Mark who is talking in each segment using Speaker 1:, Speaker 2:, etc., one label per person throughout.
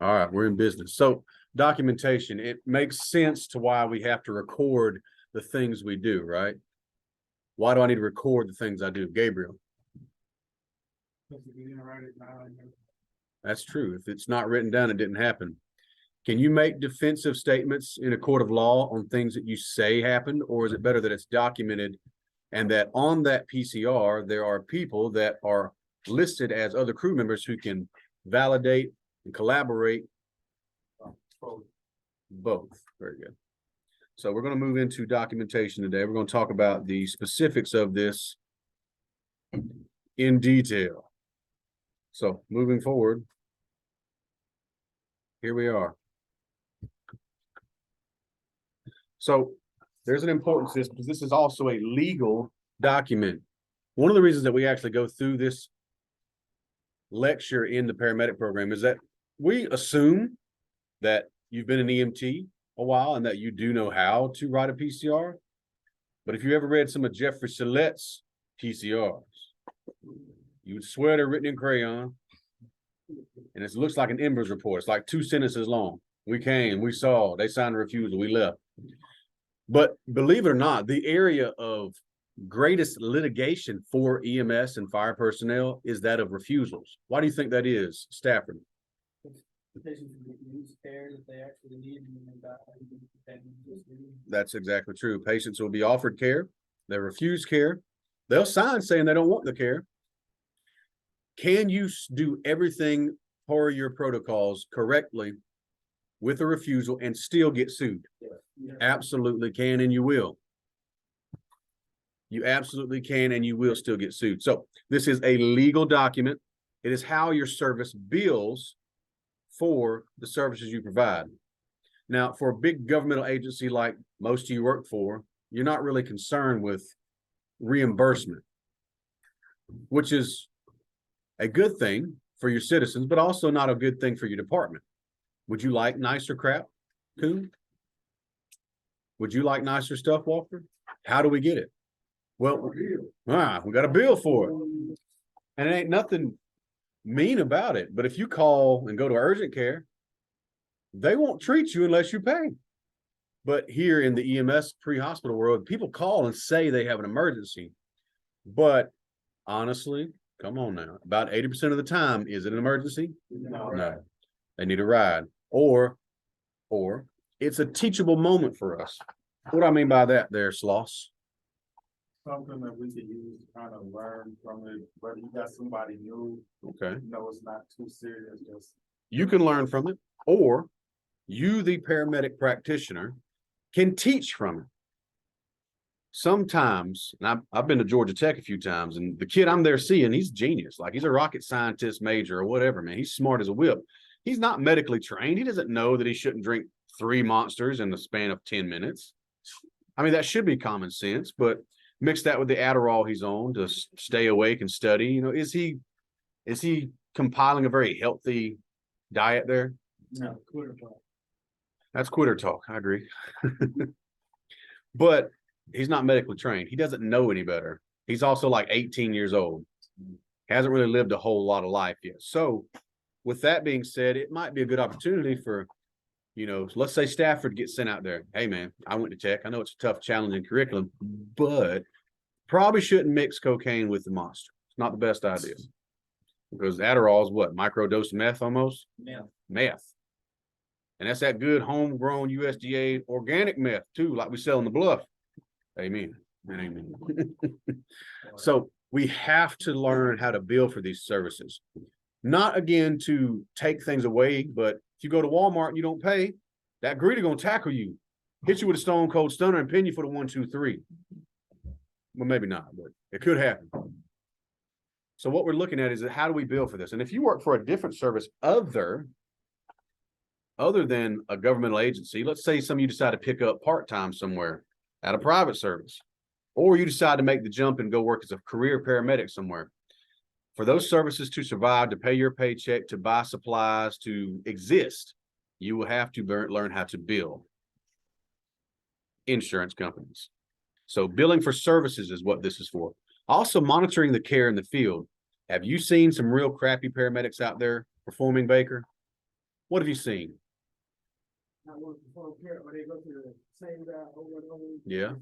Speaker 1: All right, we're in business. So documentation, it makes sense to why we have to record the things we do, right? Why do I need to record the things I do? Gabriel. That's true. If it's not written down, it didn't happen. Can you make defensive statements in a court of law on things that you say happened, or is it better that it's documented and that on that PCR, there are people that are listed as other crew members who can validate and collaborate? Both. Very good. So we're going to move into documentation today. We're going to talk about the specifics of this in detail. So moving forward, here we are. So there's an importance to this because this is also a legal document. One of the reasons that we actually go through this lecture in the paramedic program is that we assume that you've been an EMT a while and that you do know how to write a PCR. But if you ever read some of Jeffrey Sillett's PCRs, you would swear they're written in crayon. And it looks like an Embers report. It's like 2 sentences long. We came, we saw, they signed a refusal, we left. But believe it or not, the area of greatest litigation for EMS and fire personnel is that of refusals. Why do you think that is, Stafford? That's exactly true. Patients will be offered care. They refuse care. They'll sign saying they don't want the care. Can you do everything per your protocols correctly with a refusal and still get sued? Yeah. Absolutely can, and you will. You absolutely can, and you will still get sued. So this is a legal document. It is how your service bills for the services you provide. Now, for a big governmental agency like most of you work for, you're not really concerned with reimbursement, which is a good thing for your citizens, but also not a good thing for your department. Would you like nicer crap, Coon? Would you like nicer stuff, Walker? How do we get it? Well, we got a bill for it. And it ain't nothing mean about it. But if you call and go to urgent care, they won't treat you unless you pay. But here in the EMS pre-hospital world, people call and say they have an emergency. But honestly, come on now, about 80% of the time, is it an emergency? No. They need a ride. Or it's a teachable moment for us. What do I mean by that there, Sloss?
Speaker 2: Something that we could use to kind of learn from it, whether you got somebody new.
Speaker 1: Okay.
Speaker 2: It's not too serious. Just
Speaker 1: you can learn from it, or you, the paramedic practitioner, can teach from it. Sometimes, and I've been to Georgia Tech a few times, and the kid I'm there seeing, he's genius. Like, he's a rocket scientist major or whatever, man. He's smart as a whip. He's not medically trained. He doesn't know that he shouldn't drink 3 monsters in the span of 10 minutes. I mean, that should be common sense, but mix that with the Adderall he's on to stay awake and study. You know, is he compiling a very healthy diet there?
Speaker 2: no quitter talk.
Speaker 1: That's quitter talk. I agree. But he's not medically trained. He doesn't know any better. He's also like 18 years old. Hasn't really lived a whole lot of life yet. So with that being said, it might be a good opportunity for, let's say Stafford gets sent out there. Hey, man, I went to Tech. I know it's a tough, challenging curriculum, but probably shouldn't mix cocaine with the monster. It's not the best idea. Because Adderall is what? Microdose meth almost? Meth. And that's that good homegrown USDA organic meth, too, like we sell in the Bluff. Amen. Amen. So we have to learn how to bill for these services. Not, again, to take things away, but if you go to Walmart and you don't pay, that greeter going to tackle you, hit you with a stone cold stunner and pin you for the 1, 2, 3. Well, maybe not, but it could happen. So what we're looking at is how do we bill for this? And if you work for a different service other than a governmental agency, let's say some of you decide to pick up part-time somewhere at a private service, or you decide to make the jump and go work as a career paramedic somewhere. For those services to survive, to pay your paycheck, to buy supplies, to exist, you will have to learn how to bill. Insurance companies. So billing for services is what this is for. Also monitoring the care in the field. Have you seen some real crappy paramedics out there performing, Baker? What have you seen?
Speaker 3: Not one perform care, or they go to the same guy over and over.
Speaker 1: Yeah.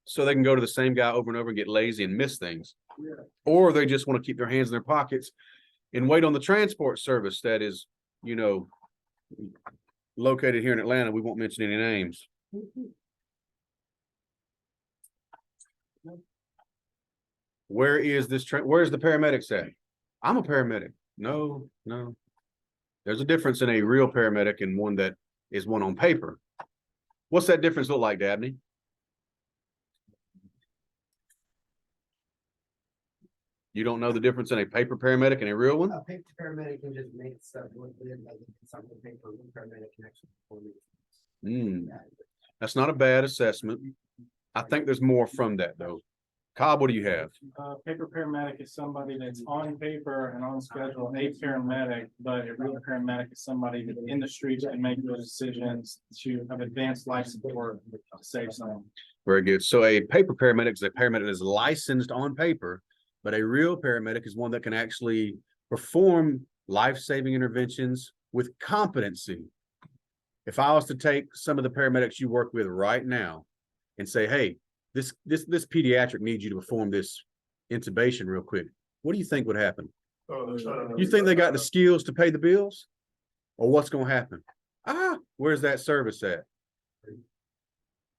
Speaker 1: So they can go to the same guy over and over and get lazy and miss things.
Speaker 3: Yeah.
Speaker 1: Or they just want to keep their hands in their pockets and wait on the transport service that is, you know, located here in Atlanta. We won't mention any names. Where is this where's the paramedics at? I'm a paramedic. No. There's a difference in a real paramedic and one that is one on paper. What's that difference look like, Dabney? You don't know the difference in a paper paramedic and a real one?
Speaker 3: A paper paramedic can just make stuff look good, like something paper paramedic can actually perform it.
Speaker 1: That's not a bad assessment. I think there's more from that though. Cobb, what do you have?
Speaker 4: Paper paramedic is somebody that's on paper and on schedule, a paramedic, but a real paramedic is somebody that in the streets can make those decisions to have advanced life support to save someone.
Speaker 1: Very good. So a paper paramedic is a paramedic that is licensed on paper, but a real paramedic is one that can actually perform life-saving interventions with competency. If I was to take some of the paramedics you work with right now and say, hey, this pediatric needs you to perform this intubation real quick, what do you think would happen? You think they got the skills to pay the bills? Or what's going to happen? Where's that service at?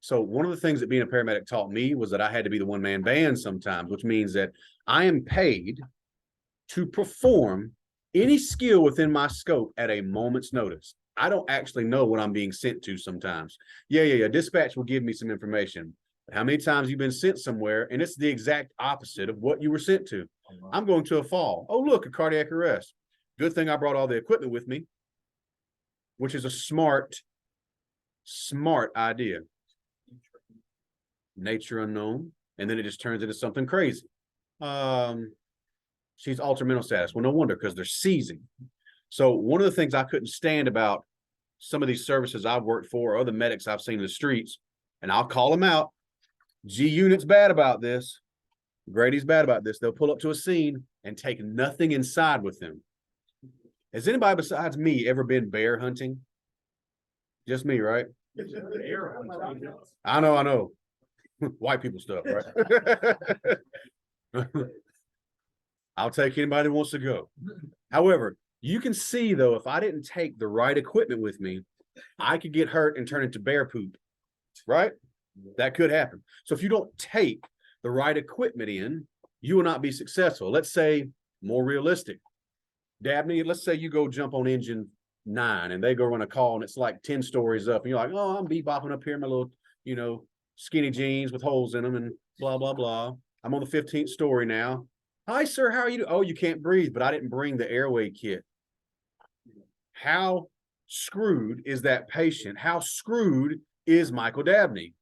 Speaker 1: So one of the things that being a paramedic taught me was that I had to be the one-man band sometimes, which means that I am paid to perform any skill within my scope at a moment's notice. I don't actually know what I'm being sent to sometimes. Yeah. Dispatch will give me some information. How many times you've been sent somewhere and it's the exact opposite of what you were sent to? I'm going to a fall. Oh, look, a cardiac arrest. Good thing I brought all the equipment with me, which is a smart idea. Nature unknown, and then it just turns into something crazy. She's altered mental status. Well, no wonder, because they're seizing. So one of the things I couldn't stand about some of these services I've worked for, or other medics I've seen in the streets, and I'll call them out. G Unit's bad about this. Grady's bad about this. They'll pull up to a scene and take nothing inside with them. Has anybody besides me ever been bear hunting? Just me, right? I know. White people stuff, right? I'll take anybody who wants to go. However, you can see though, if I didn't take the right equipment with me, I could get hurt and turn into bear poop, right? That could happen. So if you don't take the right equipment in, you will not be successful. Let's say more realistic. Dabney, let's say you go jump on engine 9 and they go run a call and it's like 10 stories up and you're like, oh, I'm bebopping up here in my little, skinny jeans with holes in them and blah, blah, blah. I'm on the 15th story now. Hi, sir. How are you? Oh, you can't breathe, but I didn't bring the airway kit. How screwed is that patient? How screwed is Michael Dabney?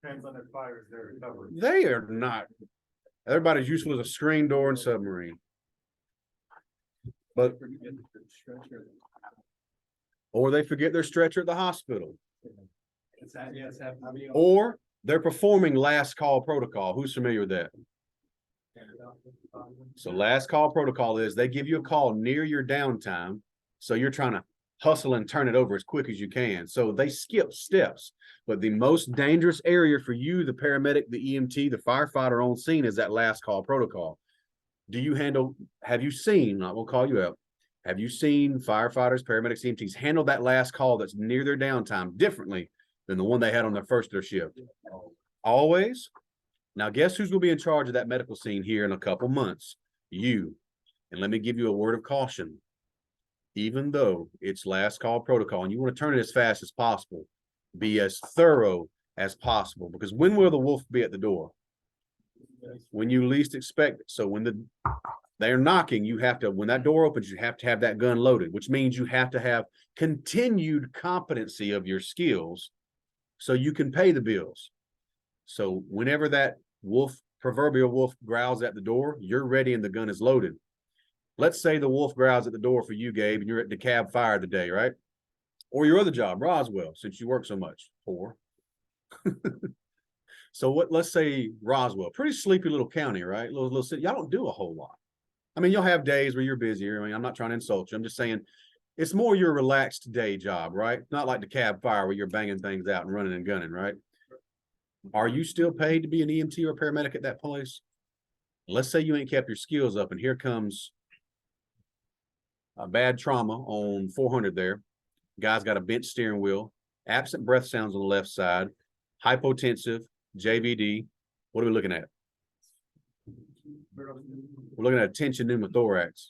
Speaker 2: Depends on the fires they're recovering.
Speaker 1: They are not. Everybody's useful as a screen door and submarine. But or they forget their stretcher at the hospital. Or they're performing last call protocol. Who's familiar with that? So last call protocol is they give you a call near your downtime. So you're trying to hustle and turn it over as quick as you can. So they skip steps. But the most dangerous area for you, the paramedic, the EMT, the firefighter on scene is that last call protocol. Have you seen, I will call you out. Have you seen firefighters, paramedics, EMTs handle that last call that's near their downtime differently than the one they had on their first of their shift? Always. Now, guess who's going to be in charge of that medical scene here in a couple months? You. And let me give you a word of caution. Even though it's last call protocol and you want to turn it as fast as possible, be as thorough as possible, because when will the wolf be at the door? When you least expect it. So when they're knocking, you have to, when that door opens, you have to have that gun loaded, which means you have to have continued competency of your skills so you can pay the bills. So whenever that proverbial wolf growls at the door, you're ready and the gun is loaded. Let's say the wolf growls at the door for you, Gabe, and you're at the cab fire today, right? Or your other job, Roswell, since you work so much. So let's say Roswell, pretty sleepy little county, right? Little city. Y'all don't do a whole lot. I mean, you'll have days where you're busier. I mean, I'm not trying to insult you. I'm just saying It's more your relaxed day job, right? Not like the cab fire where you're banging things out and running and gunning, right? Are you still paid to be an EMT or paramedic at that place? Let's say you ain't kept your skills up and here comes a bad trauma on 400 there. Guy's got a bent steering wheel, absent breath sounds on the left side, hypotensive, JVD. What are we looking at? We're looking at a tension pneumothorax.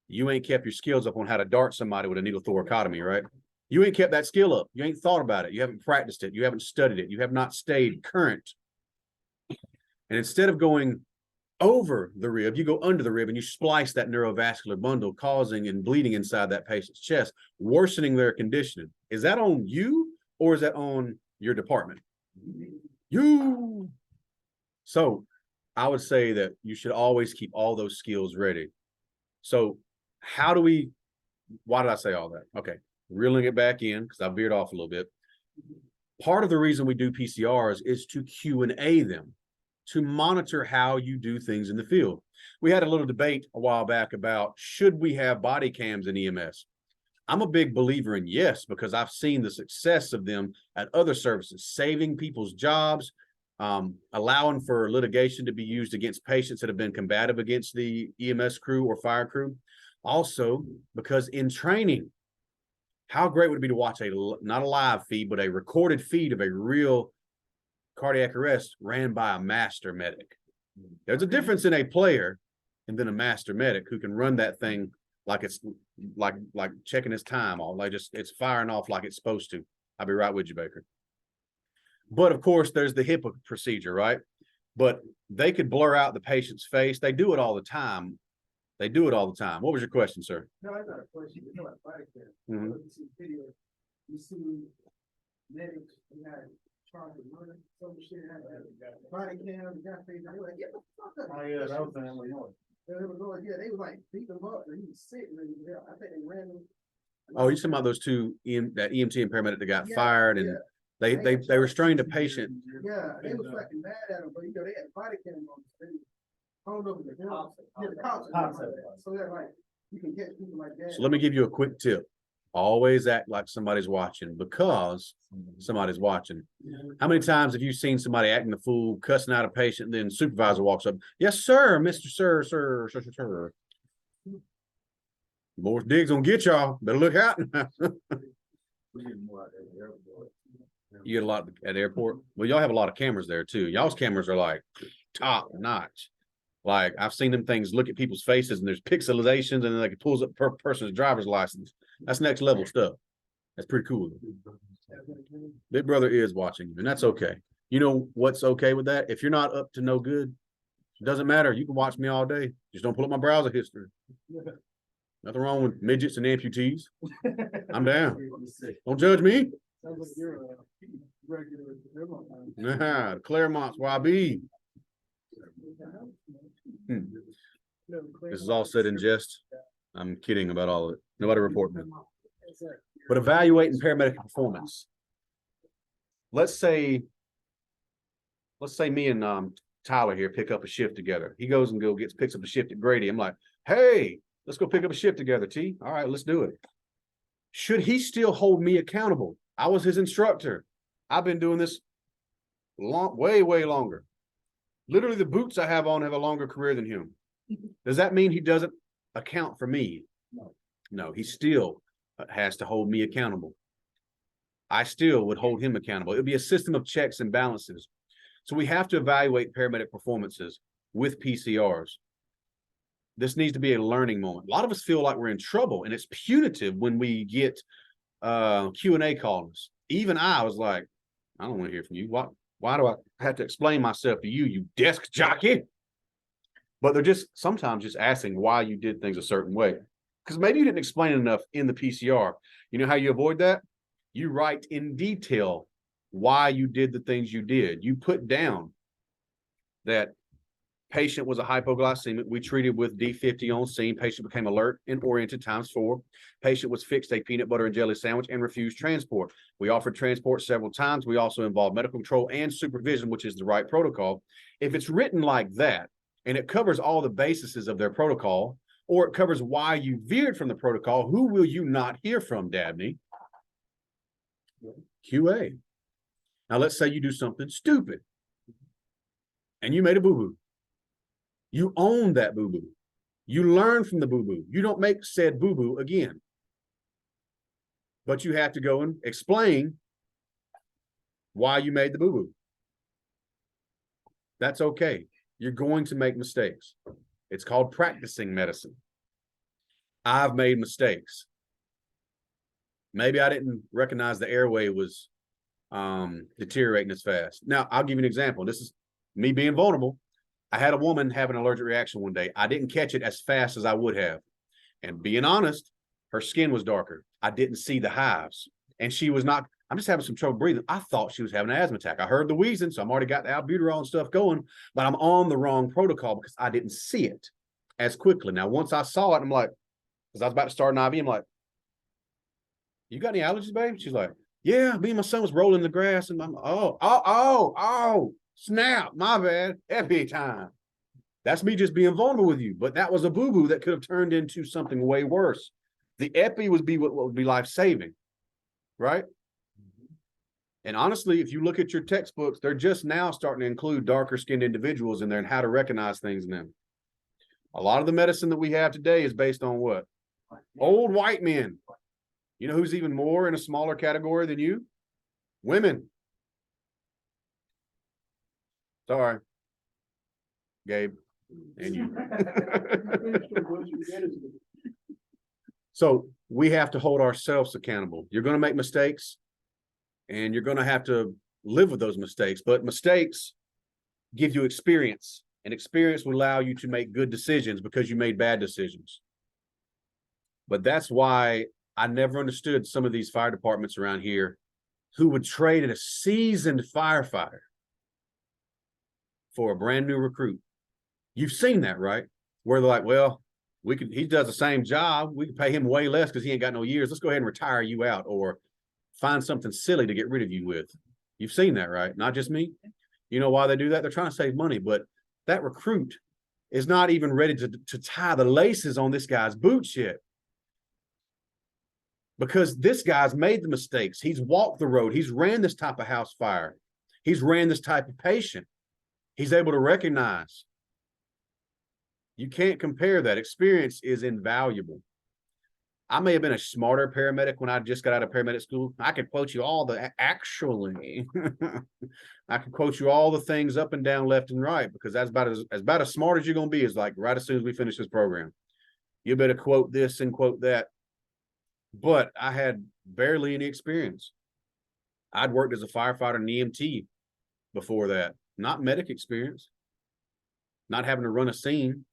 Speaker 1: You ain't kept your skills up on how to dart somebody with a needle thoracotomy, right? You ain't kept that skill up. You ain't thought about it. You haven't practiced it. You haven't studied it. You have not stayed current. And instead of going over the rib, you go under the rib and you splice that neurovascular bundle, causing and bleeding inside that patient's chest, worsening their conditioning. Is that on you or is that on your department? You. So I would say that you should always keep all those skills ready. So how do we, why did I say all that? Okay, reeling it back in because I veered off a little bit. Part of the reason we do PCRs is to Q&A them, to monitor how you do things in the field. We had a little debate a while back about should we have body cams in EMS? I'm a big believer in yes, because I've seen the success of them at other services, saving people's jobs, allowing for litigation to be used against patients that have been combative against the EMS crew or fire crew. Also, because in training, how great would it be to watch not a live feed, but a recorded feed of a real cardiac arrest ran by a master medic. There's a difference in a player and then a master medic who can run that thing like it's like checking his time all, like just it's firing off like it's supposed to. I'll be right with you, Baker. But of course, there's the HIPAA procedure, right? But they could blur out the patient's face. They do it all the time. They do it all the time. What was your question, sir?
Speaker 3: No, I got a question. You know about body cam.
Speaker 1: Mhm.
Speaker 3: You see video, you see medics, you got charged with murder, some shit, body cam, you got face, they were like, get the fuck up.
Speaker 4: Oh, yeah, that was in Illinois.
Speaker 3: They were going, yeah, they was like beat them up, and he was sitting, and I think they ran him.
Speaker 1: Oh, you talking about those two, that EMT and paramedic that got
Speaker 3: Yeah,
Speaker 1: fired and
Speaker 3: yeah.
Speaker 1: they restrained a patient.
Speaker 3: Yeah, they was fucking mad at him, but you know, they had body cam on. Hold over the cops. Yeah, the cops. So they're like, you can catch people like that.
Speaker 1: So let me give you a quick tip. Always act like somebody's watching because somebody's watching. How many times have you seen somebody acting the fool, cussing out a patient, and then supervisor walks up, yes, sir, Mr. Sir. Morris Diggs gonna get y'all. Better look out. You get a lot at the airport. Well, y'all have a lot of cameras there too. Y'all's cameras are like top notch. Like I've seen them things look at people's faces and there's pixelizations and then like it pulls up per person's driver's license. That's next level stuff. That's pretty cool. Big brother is watching you and that's okay. You know what's okay with that? If you're not up to no good, it doesn't matter. You can watch me all day. Just don't pull up my browser history. Nothing wrong with midgets and amputees. I'm down. Don't judge me.
Speaker 3: Sounds like you're a regular.
Speaker 1: Nah, Claremont's YB. This is all said in jest. I'm kidding about all of it. Nobody report me. But evaluating paramedic performance. Let's say me and Tyler here pick up a shift together. He goes and picks up a shift at Grady. I'm like, hey, let's go pick up a shift together, T. All right, let's do it. Should he still hold me accountable? I was his instructor. I've been doing this way longer. Literally, the boots I have on have a longer career than him. Does that mean he doesn't account for me? No, he still has to hold me accountable. I still would hold him accountable. It would be a system of checks and balances. So we have to evaluate paramedic performances with PCRs. This needs to be a learning moment. A lot of us feel like we're in trouble, and it's punitive when we get Q&A calls. Even I was like, I don't want to hear from you. Why do I have to explain myself to you, you desk jockey? But they're just sometimes just asking why you did things a certain way. Because maybe you didn't explain it enough in the PCR. You know how you avoid that? You write in detail why you did the things you did. You put down that patient was a hypoglycemic. We treated with D50 on scene. Patient became alert and oriented ×4. Patient was fixed a peanut butter and jelly sandwich and refused transport. We offered transport several times. We also involved medical control and supervision, which is the right protocol. If it's written like that, and it covers all the bases of their protocol, or it covers why you veered from the protocol. Who will you not hear from, Dabney? QA. Now, let's say you do something stupid and you made a boo-boo. You own that boo-boo. You learn from the boo-boo. You don't make said boo-boo again. But you have to go and explain why you made the boo-boo. That's okay. You're going to make mistakes. It's called practicing medicine. I've made mistakes. Maybe I didn't recognize the airway was deteriorating as fast. Now, I'll give you an example. This is me being vulnerable. I had a woman have an allergic reaction one day. I didn't catch it as fast as I would have. And being honest, her skin was darker. I didn't see the hives. And she was not, I'm just having some trouble breathing. I thought she was having an asthma attack. I heard the wheezing, so I'm already got the albuterol and stuff going, but I'm on the wrong protocol because I didn't see it as quickly. Now, once I saw it, I'm like, because I was about to start an IV, I'm like, you got any allergies, babe? She's like, yeah, me and my son was rolling in the grass. And I'm, snap, my bad, every time. That's me just being vulnerable with you. But that was a boo-boo that could have turned into something way worse. The epi would be what would be life-saving, right? And honestly, if you look at your textbooks, they're just now starting to include darker-skinned individuals in there and how to recognize things in them. A lot of the medicine that we have today is based on what? Old white men. You know who's even more in a smaller category than you? Women. Sorry, Gabe, and you. So we have to hold ourselves accountable. You're going to make mistakes, and you're going to have to live with those mistakes. But mistakes give you experience, and experience will allow you to make good decisions because you made bad decisions. But that's why I never understood some of these fire departments around here who would trade a seasoned firefighter for a brand new recruit. You've seen that, right? Where they're like, well, he does the same job. We can pay him way less because he ain't got no years. Let's go ahead and retire you out or find something silly to get rid of you with. You've seen that, right? Not just me. You know why they do that? They're trying to save money, but that recruit is not even ready to tie the laces on this guy's boots yet. Because this guy's made the mistakes. He's walked the road. He's ran this type of house fire. He's ran this type of patient. He's able to recognize. You can't compare that. Experience is invaluable. I may have been a smarter paramedic when I just got out of paramedic school. I could quote you all the, actually, I could quote you all the things up and down, left and right, because that's about as smart as you're going to be is like right as soon as we finish this program. You better quote this and quote that. But I had barely any experience. I'd worked as a firefighter and EMT before that. Not medic experience. Not having to run a scene.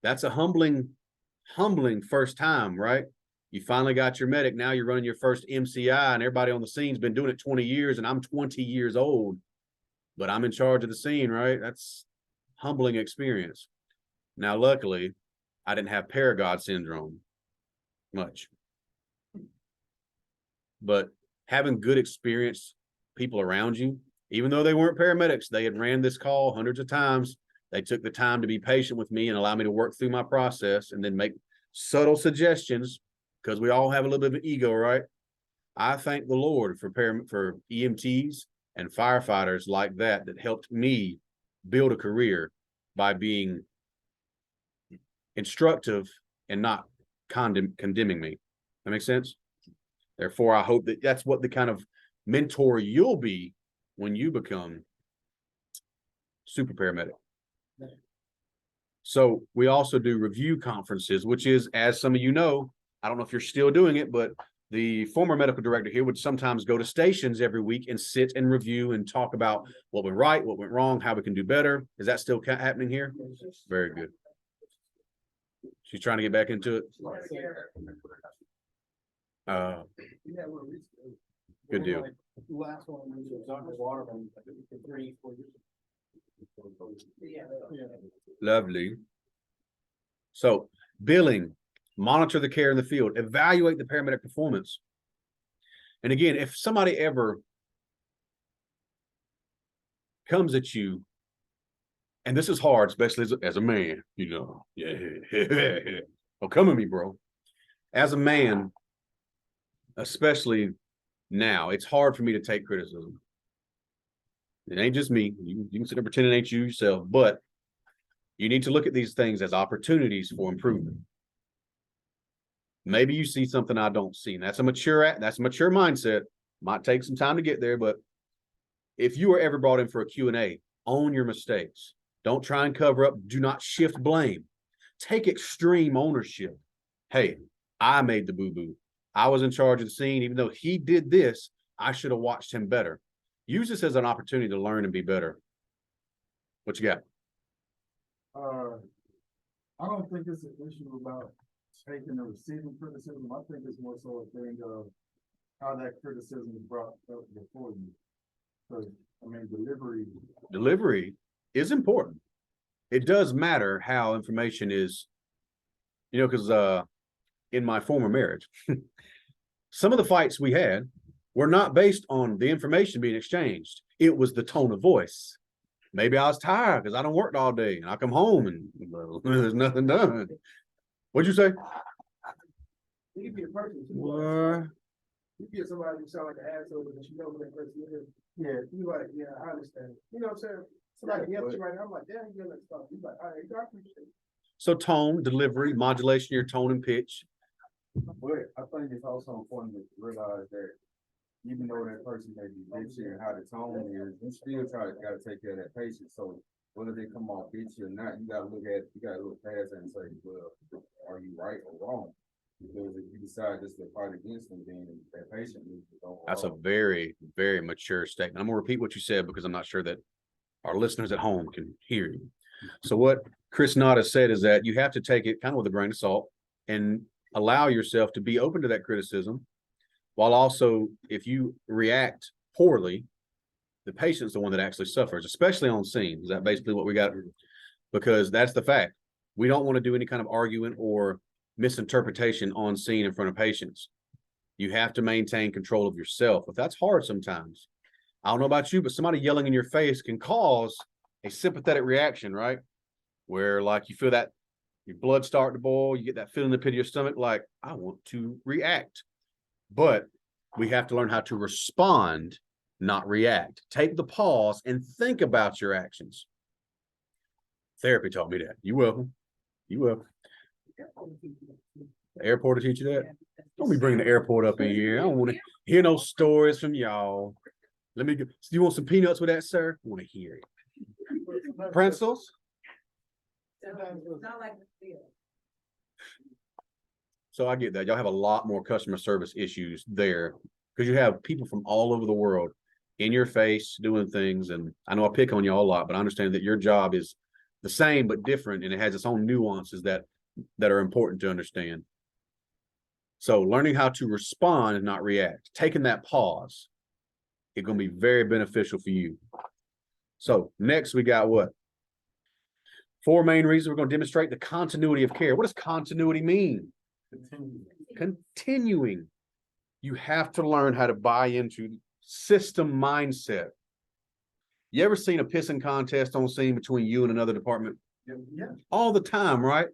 Speaker 1: That's a humbling first time, right? You finally got your medic. Now you're running your first MCI and everybody on the scene's been doing it 20 years and I'm 20 years old, but I'm in charge of the scene, right? That's humbling experience. Now, luckily, I didn't have paragod syndrome much. But having good experienced people around you, even though they weren't paramedics, they had ran this call hundreds of times. They took the time to be patient with me and allow me to work through my process and then make subtle suggestions because we all have a little bit of an ego, right? I thank the Lord for EMTs and firefighters like that helped me build a career by being instructive and not condemning me. That makes sense? Therefore, I hope that that's what the kind of mentor you'll be when you become super paramedic. So we also do review conferences, which is, as some of you know, I don't know if you're still doing it, but the former medical director here would sometimes go to stations every week and sit and review and talk about what went right, what went wrong, how we can do better. Is that still happening here? Very good. She's trying to get back into it. Good deal.
Speaker 3: Last one was Dr. Waterman, 3-4 years.
Speaker 1: Lovely. So billing, monitor the care in the field, evaluate the paramedic performance. And again, if somebody ever comes at you, and this is hard, especially as a man, you know, yeah. Oh, come with me, bro. As a man, especially now, it's hard for me to take criticism. It ain't just me. You can sit there pretending it ain't you yourself, but you need to look at these things as opportunities for improvement. Maybe you see something I don't see, and that's a mature mindset. Might take some time to get there, but if you are ever brought in for a Q&A, own your mistakes. Don't try and cover up. Do not shift blame. Take extreme ownership. Hey, I made the boo-boo. I was in charge of the scene. Even though he did this, I should have watched him better. Use this as an opportunity to learn and be better. What you got?
Speaker 2: I don't think it's an issue about taking and receiving criticism. I think it's more so a thing of how that criticism is brought up before you. Because, I mean,
Speaker 1: Delivery is important. It does matter how information is, because in my former marriage, some of the fights we had were not based on the information being exchanged. It was the tone of voice. Maybe I was tired because I don't work all day and I come home and there's nothing done. What'd you say?
Speaker 3: You can be a person too.
Speaker 1: What?
Speaker 3: You get somebody who sound like an asshole, but you know who that person is. Yeah, you like, yeah, I understand. You know what I'm saying? Somebody yells at you right now, I'm like, damn, you yelling at stuff. You like, all right, I appreciate it.
Speaker 1: So tone, delivery, modulation of your tone and pitch.
Speaker 2: but I think it's also important to realize that even though that person may be bitchy and how the tone is, you still gotta take care of that patient. So whether they come off bitchy or not, you gotta look past that and say, well, are you right or wrong? Because if you decide just to fight against them, then that patient needs to go.
Speaker 1: That's a very, very mature statement. I'm gonna repeat what you said because I'm not sure that our listeners at home can hear you. So what Chris Nada said is that you have to take it kind of with a grain of salt and allow yourself to be open to that criticism, while also, if you react poorly, the patient's the one that actually suffers, especially on scene. Is that basically what we got? Because that's the fact. We don't want to do any kind of arguing or misinterpretation on scene in front of patients. You have to maintain control of yourself. But that's hard sometimes. I don't know about you, but somebody yelling in your face can cause a sympathetic reaction, right? Where like you feel that your blood start to boil, you get that feeling in the pit of your stomach, like I want to react. But we have to learn how to respond, not react. Take the pause and think about your actions. Therapy taught me that. You welcome. You welcome. The airport to teach you that? Don't be bringing the airport up in here. I don't want to hear no stories from y'all. Let me get, you want some peanuts with that, sir? I want to hear it. Pretzels? So I get that. Y'all have a lot more customer service issues there because you have people from all over the world in your face doing things. And I know I pick on y'all a lot, but I understand that your job is the same but different, and it has its own nuances that are important to understand. So learning how to respond and not react, taking that pause, it's going to be very beneficial for you. So next we got what? 4 main reasons we're going to demonstrate the continuity of care. What does continuity mean? Continuing. You have to learn how to buy into system mindset. You ever seen a pissing contest on scene between you and another department?
Speaker 2: Yeah.
Speaker 1: All the time, right?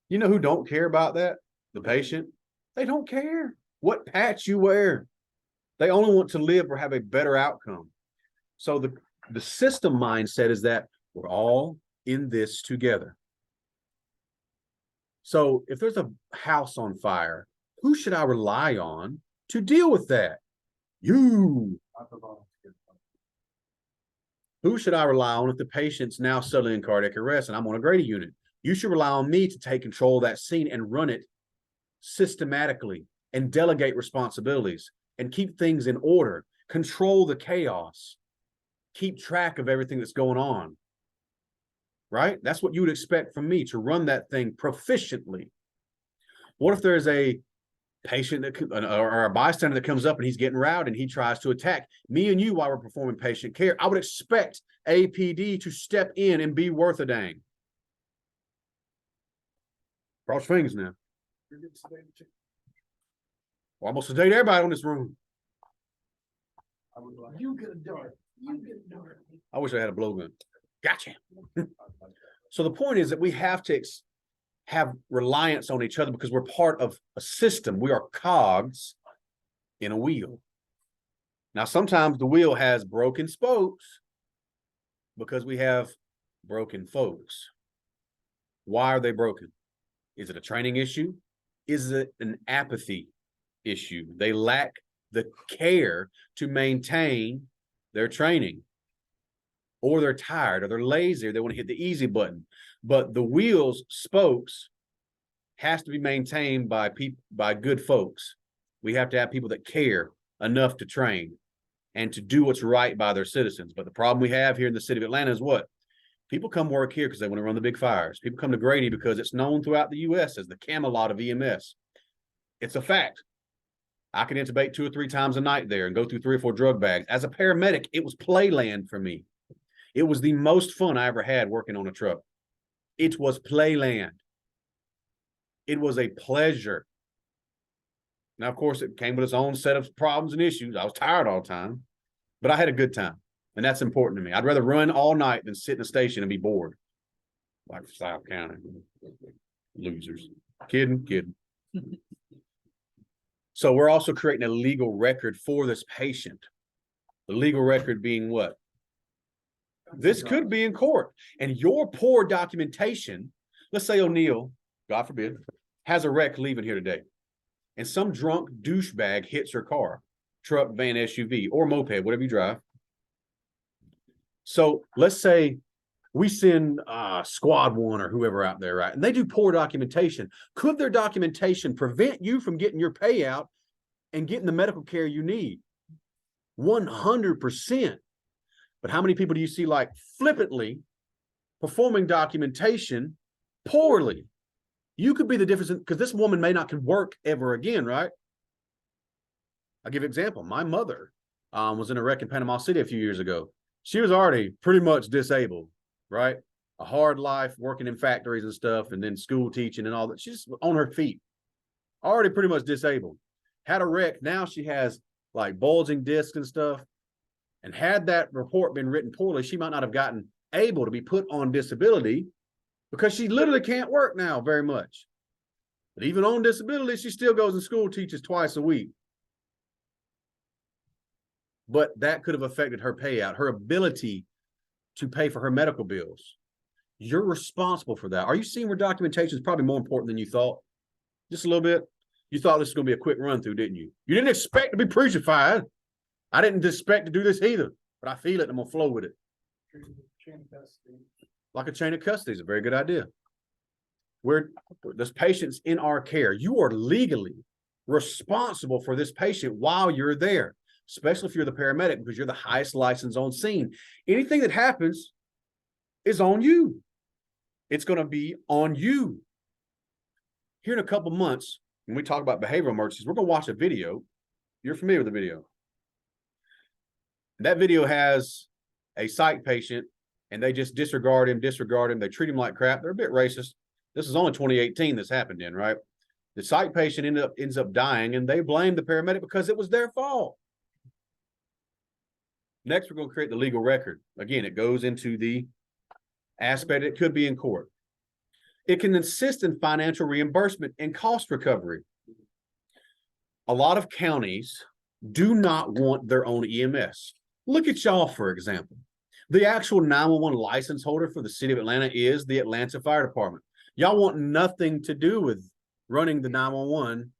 Speaker 1: You know who don't care about that? The patient. They don't care what patch you wear. They only want to live or have a better outcome. So the system mindset is that we're all in this together. So if there's a house on fire, who should I rely on to deal with that? You. Who should I rely on if the patient's now suddenly in cardiac arrest and I'm on a Grady unit? You should rely on me to take control of that scene and run it systematically and delegate responsibilities and keep things in order, control the chaos, keep track of everything that's going on. Right? That's what you would expect from me, to run that thing proficiently. What if there's a patient that or a bystander that comes up and he's getting rowdy and he tries to attack me and you while we're performing patient care? I would expect APD to step in and be worth a dang. Cross your fingers now. Well, almost sedate everybody in this room.
Speaker 3: You get a dart. You get a dart.
Speaker 1: I wish I had a blowgun. Gotcha. So the point is that we have to have reliance on each other because we're part of a system. We are cogs in a wheel. Now, sometimes the wheel has broken spokes because we have broken folks. Why are they broken? Is it a training issue? Is it an apathy issue? They lack the care to maintain their training, or they're tired, or they're lazy, or they want to hit the easy button. But the wheel's spokes has to be maintained by people, by good folks. We have to have people that care enough to train and to do what's right by their citizens. But the problem we have here in the city of Atlanta is what? People come work here because they want to run the big fires. People come to Grady because it's known throughout the U.S. as the Camelot of EMS. It's a fact. I can intubate 2 or 3 times a night there and go through 3 or 4 drug bags. As a paramedic, it was playland for me. It was the most fun I ever had working on a truck. It was playland. It was a pleasure. Now, of course, it came with its own set of problems and issues. I was tired all the time, but I had a good time. And that's important to me. I'd rather run all night than sit in a station and be bored. Like South County. Losers. Kidding. So we're also creating a legal record for this patient. The legal record being what? This could be in court. And your poor documentation, let's say O'Neill, God forbid, has a wreck leaving here today. And some drunk douchebag hits her car, truck, van, SUV, or moped, whatever you drive. So let's say we send squad 1 or whoever out there, right? And they do poor documentation. Could their documentation prevent you from getting your payout and getting the medical care you need? 100%. But how many people do you see like flippantly performing documentation poorly? You could be the difference because this woman may not can work ever again, right? I'll give you an example. My mother was in a wreck in Panama City a few years ago. She was already pretty much disabled, right? A hard life working in factories and stuff, and then school teaching and all that. She's on her feet, already pretty much disabled. Had a wreck. Now she has like bulging discs and stuff. And had that report been written poorly, she might not have gotten able to be put on disability because she literally can't work now very much. But even on disability, she still goes to school, teaches twice a week. But that could have affected her payout, her ability to pay for her medical bills. You're responsible for that. Are you seeing where documentation is probably more important than you thought? Just a little bit. You thought this was going to be a quick run through, didn't you? You didn't expect to be preachified. I didn't expect to do this either, but I feel it and I'm going to flow with it. Like a chain of custody is a very good idea. Where this patient's in our care, you are legally responsible for this patient while you're there. Especially if you're the paramedic, because you're the highest license on scene. Anything that happens is on you. It's going to be on you. Here in a couple months, when we talk about behavioral emergencies, we're going to watch a video. You're familiar with the video. That video has a psych patient, and they just disregard him. They treat him like crap. They're a bit racist. This is only 2018 this happened in, right? The psych patient ends up dying, and they blame the paramedic because it was their fault. Next, we're going to create the legal record. Again, it goes into the aspect it could be in court. It can assist in financial reimbursement and cost recovery. A lot of counties do not want their own EMS. Look at y'all, for example. The actual 911 license holder for the city of Atlanta is the Atlanta Fire Department. Y'all want nothing to do with running the 911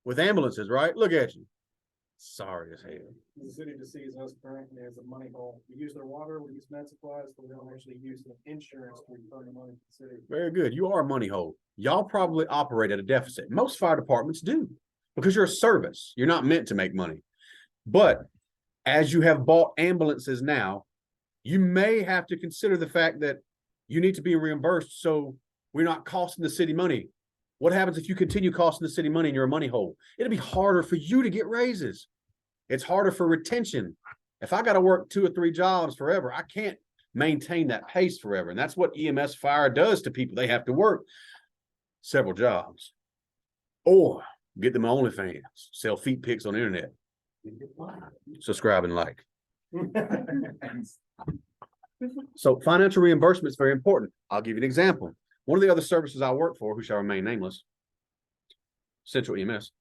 Speaker 1: with ambulances, right? Look at you. Sorry as hell.
Speaker 4: The city just sees us currently as a money hole. We use their water, we use med supplies, but we don't actually use the insurance to return the money to the city.
Speaker 1: Very good. You are a money hole. Y'all probably operate at a deficit. Most fire departments do because you're a service. You're not meant to make money. But as you have bought ambulances now, you may have to consider the fact that you need to be reimbursed so we're not costing the city money. What happens if you continue costing the city money and you're a money hole? It'll be harder for you to get raises. It's harder for retention. If I got to work 2 or 3 jobs forever, I can't maintain that pace forever. And that's what EMS fire does to people. They have to work several jobs or get them OnlyFans, sell feet pics on the internet, subscribe and like. So financial reimbursement is very important. I'll give you an example. One of the other services I work for, who shall remain nameless, Central EMS,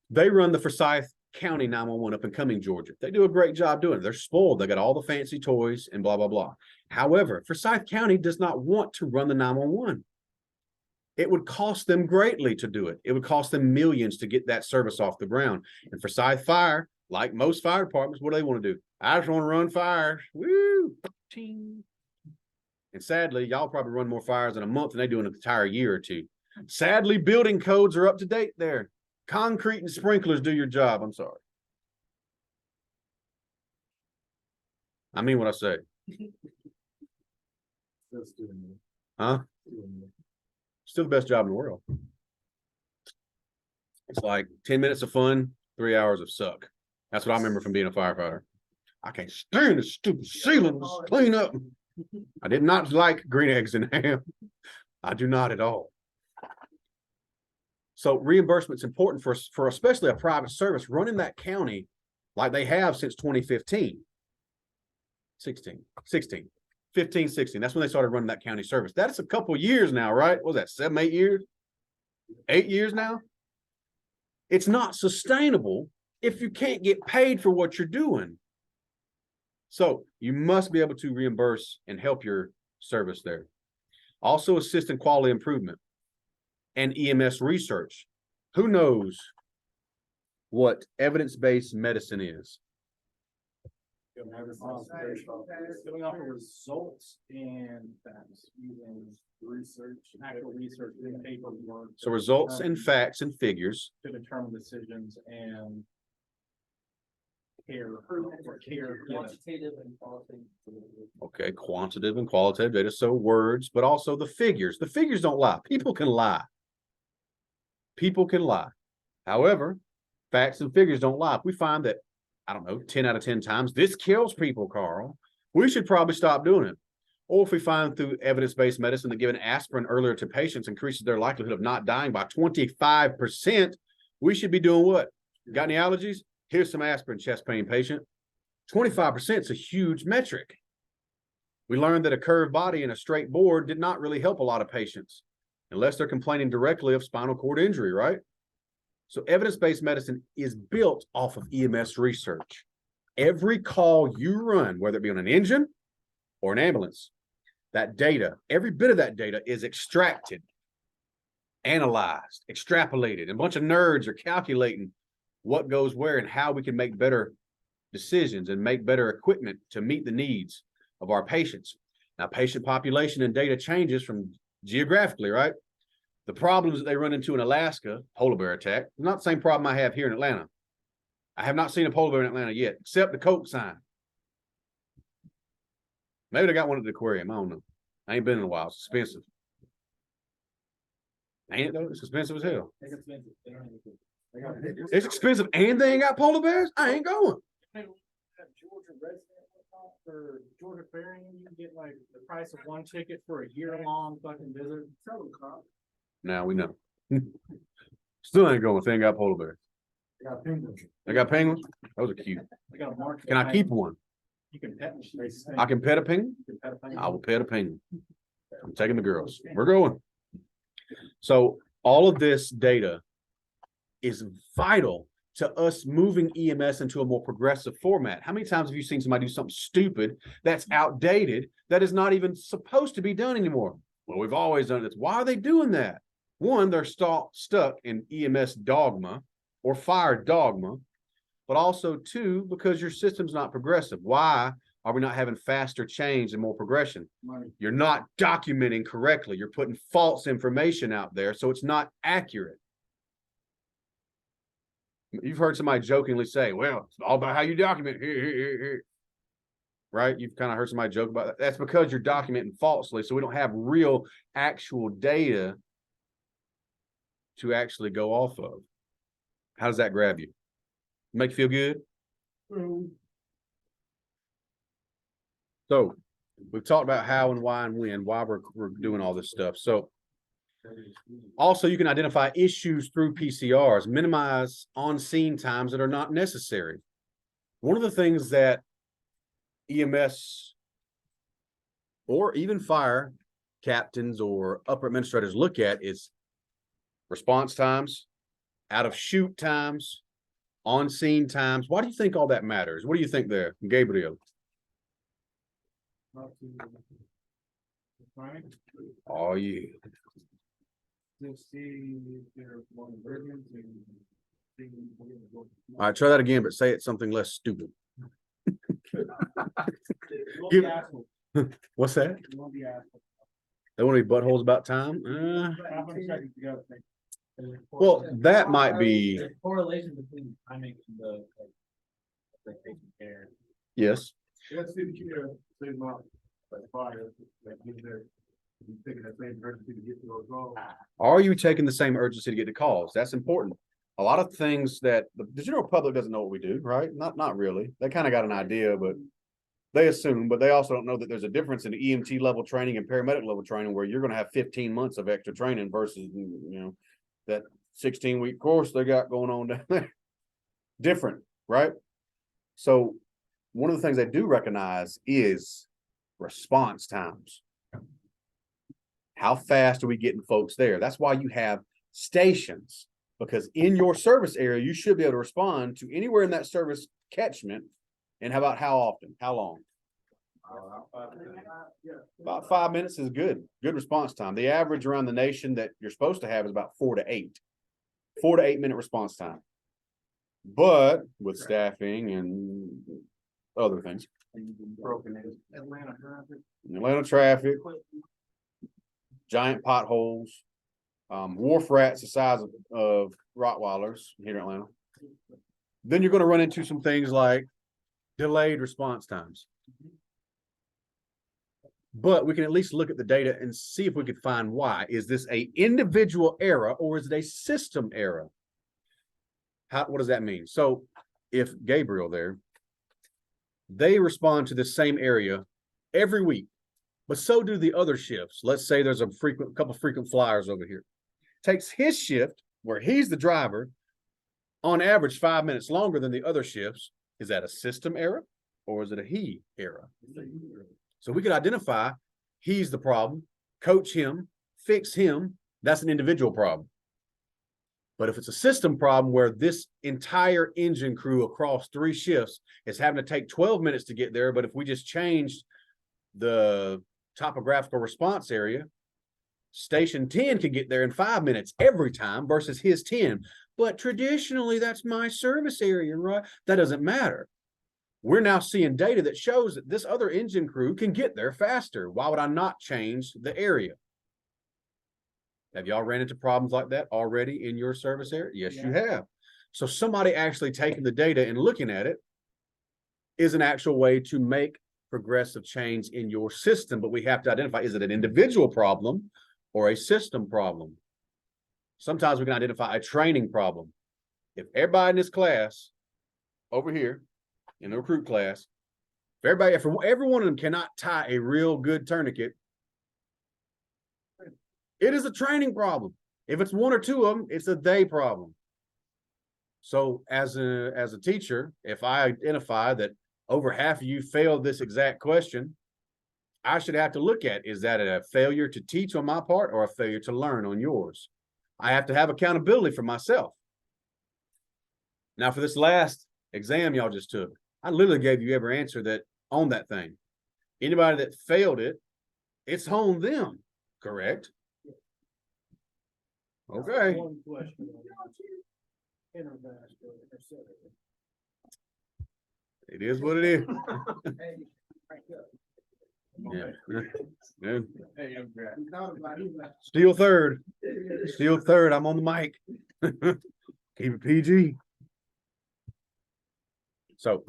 Speaker 1: they run the Forsyth County 911 up in Cumming, Georgia. They do a great job doing it. They're spoiled. They got all the fancy toys and blah, blah, blah. However, Forsyth County does not want to run the 911. It would cost them greatly to do it. It would cost them millions to get that service off the ground. And Forsyth Fire, like most fire departments, what do they want to do? I just want to run fires. Woo! Ching. And sadly, y'all probably run more fires in a month than they do in an entire year or two. Sadly, building codes are up to date there. Concrete and sprinklers do your job. I'm sorry. I mean what I say. Huh? Still the best job in the world. It's like 10 minutes of fun, 3 hours of suck. That's what I remember from being a firefighter. I can't stand this stupid ceiling. Just clean up. I did not like green eggs and ham. I do not at all. So reimbursement's important for especially a private service running that county like they have since 2015. 15, 16. That's when they started running that county service. That's a couple years now, right? What was that, 7, 8 years? 8 years now? It's not sustainable if you can't get paid for what you're doing. So you must be able to reimburse and help your service there. Also assist in quality improvement and EMS research. Who knows what evidence-based medicine is?
Speaker 4: Going off of results and facts, using research, actual research, and paperwork.
Speaker 1: So results and facts and figures.
Speaker 4: To determine decisions and care. Quantitative and qualitative.
Speaker 1: Okay, quantitative and qualitative data, so words, but also the figures. The figures don't lie. People can lie. People can lie. However, facts and figures don't lie. If we find that, I don't know, 10 out of 10 times, this kills people, Carl, we should probably stop doing it. Or if we find through evidence-based medicine that giving aspirin earlier to patients increases their likelihood of not dying by 25%, we should be doing what? Got any allergies? Here's some aspirin, chest pain patient. 25% is a huge metric. We learned that a curved body and a straight board did not really help a lot of patients, unless they're complaining directly of spinal cord injury, right? So evidence-based medicine is built off of EMS research. Every call you run, whether it be on an engine or an ambulance, that data, every bit of that data is extracted, analyzed, extrapolated. And a bunch of nerds are calculating what goes where and how we can make better decisions and make better equipment to meet the needs of our patients. Now, patient population and data changes from geographically, right? The problems that they run into in Alaska, polar bear attack, not the same problem I have here in Atlanta. I have not seen a polar bear in Atlanta yet, except the Coke sign. Maybe they got one at the aquarium. I don't know. I ain't been in a while. It's expensive. Ain't it though? It's expensive as hell. It's expensive and they ain't got polar bears? I ain't going.
Speaker 4: Georgia resident for Georgia Ferry, you can get like the price of one ticket for a year-long fucking visit.
Speaker 1: Now we know. Still ain't going if they ain't got polar bears.
Speaker 2: They got penguins.
Speaker 1: They got penguins? Those are cute.
Speaker 4: They got a market.
Speaker 1: Can I keep one?
Speaker 4: You can pet them.
Speaker 1: I can pet a penguin?
Speaker 4: You can pet a penguin.
Speaker 1: I will pet a penguin. I'm taking the girls. We're going. So all of this data is vital to us moving EMS into a more progressive format. How many times have you seen somebody do something stupid that's outdated, that is not even supposed to be done anymore? Well, we've always done this. Why are they doing that? One, they're stuck in EMS dogma or fire dogma, but also two, because your system's not progressive. Why are we not having faster change and more progression?
Speaker 4: Money.
Speaker 1: You're not documenting correctly. You're putting false information out there, so it's not accurate. You've heard somebody jokingly say, well, it's all about how you document. Here. Right? You've kind of heard somebody joke about that. That's because you're documenting falsely, so we don't have real, actual data to actually go off of. How does that grab you? Make you feel good? So we've talked about how and why and when, why we're doing all this stuff. So also, you can identify issues through PCRs, minimize on-scene times that are not necessary. One of the things that EMS or even fire captains or upper administrators look at is response times, out of shoot times, on scene times. Why do you think all that matters? What do you think there, Gabriel? Oh, yeah.
Speaker 4: To see if there's one brilliant and.
Speaker 1: All right, try that again, but say it something less stupid. Give- What's that? They want to be buttholes about time? Well, that might be,
Speaker 4: There's correlation between timing and the. Care.
Speaker 1: yes.
Speaker 3: That's the care, save my, like, fire, like, get there. You taking that same urgency to get to those goals.
Speaker 1: Are you taking the same urgency to get to calls? That's important. A lot of things that the general public doesn't know what we do, right? Not really. They kind of got an idea, but they assume, but they also don't know that there's a difference in EMT level training and paramedic level training where you're going to have 15 months of extra training versus, that 16-week course they got going on down there. Different, right? So one of the things they do recognize is response times. How fast are we getting folks there? That's why you have stations, because in your service area, you should be able to respond to anywhere in that service catchment. And how about how often? How long? About 5 minutes is good. Good response time. The average around the nation that you're supposed to have is about 4 to 8. 4 to 8 minute response time. But with staffing and other things.
Speaker 3: Broken in.
Speaker 1: Atlanta traffic, giant potholes, wharf rats the size of Rottweilers here in Atlanta. Then you're going to run into some things like delayed response times. But we can at least look at the data and see if we could find why. Is this a individual error or is it a system error? What does that mean? So if Gabriel there, they respond to the same area every week, but so do the other shifts. Let's say there's a couple frequent flyers over here. Takes his shift where he's the driver on average 5 minutes longer than the other shifts. Is that a system error or is it a he error? So we could identify he's the problem, coach him, fix him. That's an individual problem. But if it's a system problem where this entire engine crew across 3 shifts is having to take 12 minutes to get there, but if we just changed the topographical response area, station 10 can get there in 5 minutes every time versus his 10. But traditionally, that's my service area, right? That doesn't matter. We're now seeing data that shows that this other engine crew can get there faster. Why would I not change the area? Have y'all ran into problems like that already in your service area? Yes, you have. So somebody actually taking the data and looking at it is an actual way to make progressive change in your system. But we have to identify, is it an individual problem or a system problem? Sometimes we can identify a training problem. If everybody in this class over here in the recruit class, if every one of them cannot tie a real good tourniquet, it is a training problem. If it's 1 or 2 of them, it's a they problem. So as a teacher, if I identify that over half of you failed this exact question, I should have to look at, is that a failure to teach on my part or a failure to learn on yours? I have to have accountability for myself. Now for this last exam y'all just took, I literally gave you every answer that on that thing. Anybody that failed it, it's on them, correct? Okay.
Speaker 3: One question.
Speaker 1: It is what it is. Yeah. Yeah. Still third. Still third. I'm on the mic. Keep it PG. So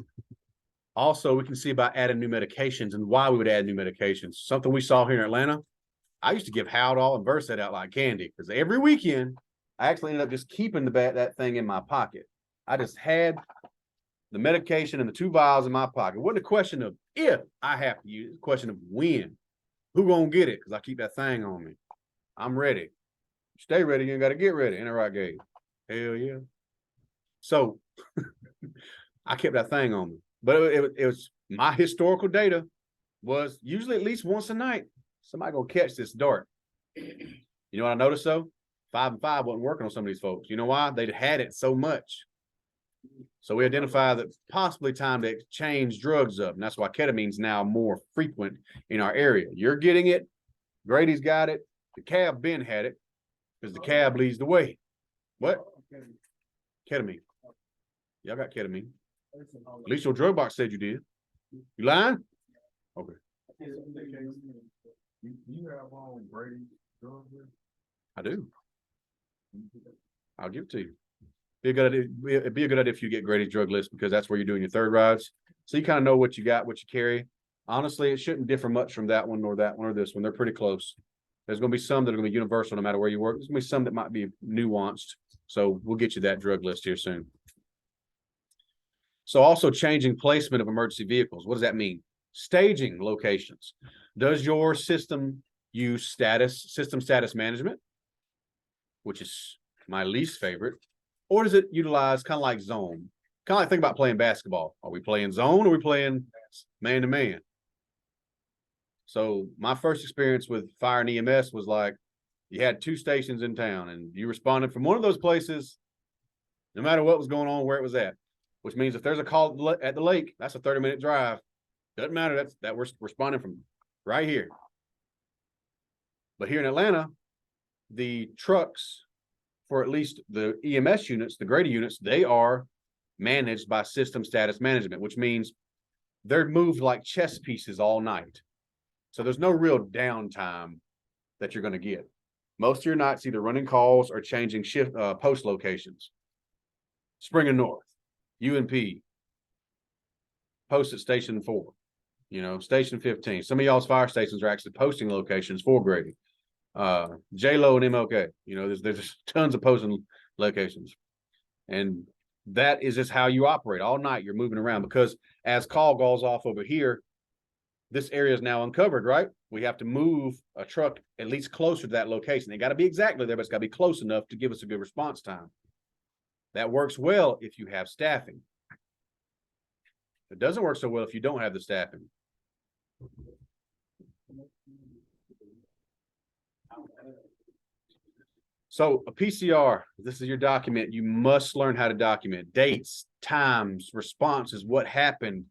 Speaker 1: also we can see about adding new medications and why we would add new medications. Something we saw here in Atlanta. I used to give Haldol and Versed out like candy because every weekend I actually ended up just keeping that thing in my pocket. I just had the medication and the 2 vials in my pocket. It wasn't a question of if I have to use it, it's a question of when. Who gonna get it? Because I keep that thing on me. I'm ready. Stay ready, you ain't gotta get ready. Ain't that right, Gabe? Hell yeah. So I kept that thing on me. But it was my historical data was usually at least once a night. somebody gonna catch this dart. You know what I noticed though? 5 and 5 wasn't working on some of these folks. You know why? They'd had it so much. So we identify that possibly time to change drugs up. And that's why ketamine's now more frequent in our area. You're getting it. Grady's got it. The cab Ben had it because the cab leads the way. What? Ketamine. Y'all got ketamine. At least your drug box said you did. You lying? Okay.
Speaker 2: You have Brady drugs?
Speaker 1: I do. I'll give it to you. Be a good idea. It'd be a good idea if you get Grady's drug list because that's where you're doing your third rides. So you kind of know what you got, what you carry. Honestly, it shouldn't differ much from that one or that one or this one. They're pretty close. There's going to be some that are going to be universal no matter where you work. There's going to be some that might be nuanced. So we'll get you that drug list here soon. So also changing placement of emergency vehicles. What does that mean? Staging locations. Does your system use system status management, which is my least favorite, or does it utilize kind of like zone? Kind of like think about playing basketball. Are we playing zone or are we playing man-to-man? So my first experience with fire and EMS was like, you had 2 stations in town and you responded from one of those places, no matter what was going on, where it was at, which means if there's a call at the lake, that's a 30-minute drive. Doesn't matter. That we're responding from right here. But here in Atlanta, the trucks for at least the EMS units, the Grady units, they are managed by system status management, which means they're moved like chess pieces all night. So there's no real downtime that you're going to get. Most of your nights either running calls or changing shift post locations. Spring and North, UNP, post at Station 4, Station 15. Some of y'all's fire stations are actually posting locations for Grady. J-Lo and MLK, there's tons of posting locations. And that is just how you operate. All night you're moving around because as call goes off over here, this area is now uncovered, right? We have to move a truck at least closer to that location. They got to be exactly there, but it's got to be close enough to give us a good response time. That works well if you have staffing. It doesn't work so well if you don't have the staffing. So a PCR, this is your document. You must learn how to document dates, times, responses, what happened.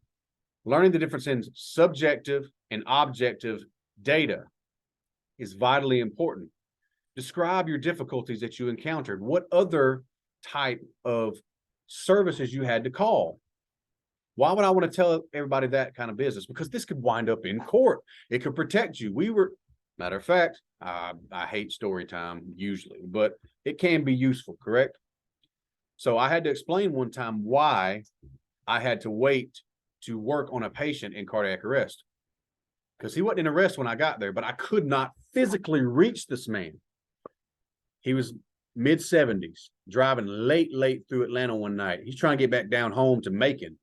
Speaker 1: Learning the difference in subjective and objective data is vitally important. Describe your difficulties that you encountered. What other type of services you had to call? Why would I want to tell everybody that kind of business? Because this could wind up in court. It could protect you. Matter of fact, I hate story time usually, but it can be useful, correct? So I had to explain one time why I had to wait to work on a patient in cardiac arrest. Because he wasn't in arrest when I got there, but I could not physically reach this man. He was mid-70s, driving late through Atlanta one night. He's trying to get back down home to Macon.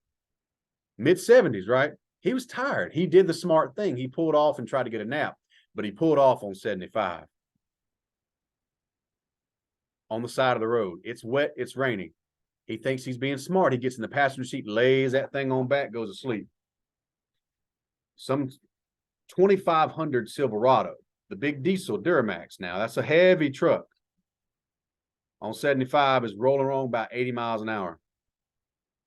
Speaker 1: Mid-70s, right? He was tired. He did the smart thing. He pulled off and tried to get a nap, but he pulled off on 75. On the side of the road. It's wet, it's raining. He thinks he's being smart. He gets in the passenger seat, lays that thing on back, goes to sleep. Some 2500 Silverado, the big diesel Duramax now. That's a heavy truck. On 75 is rolling along about 80 miles an hour.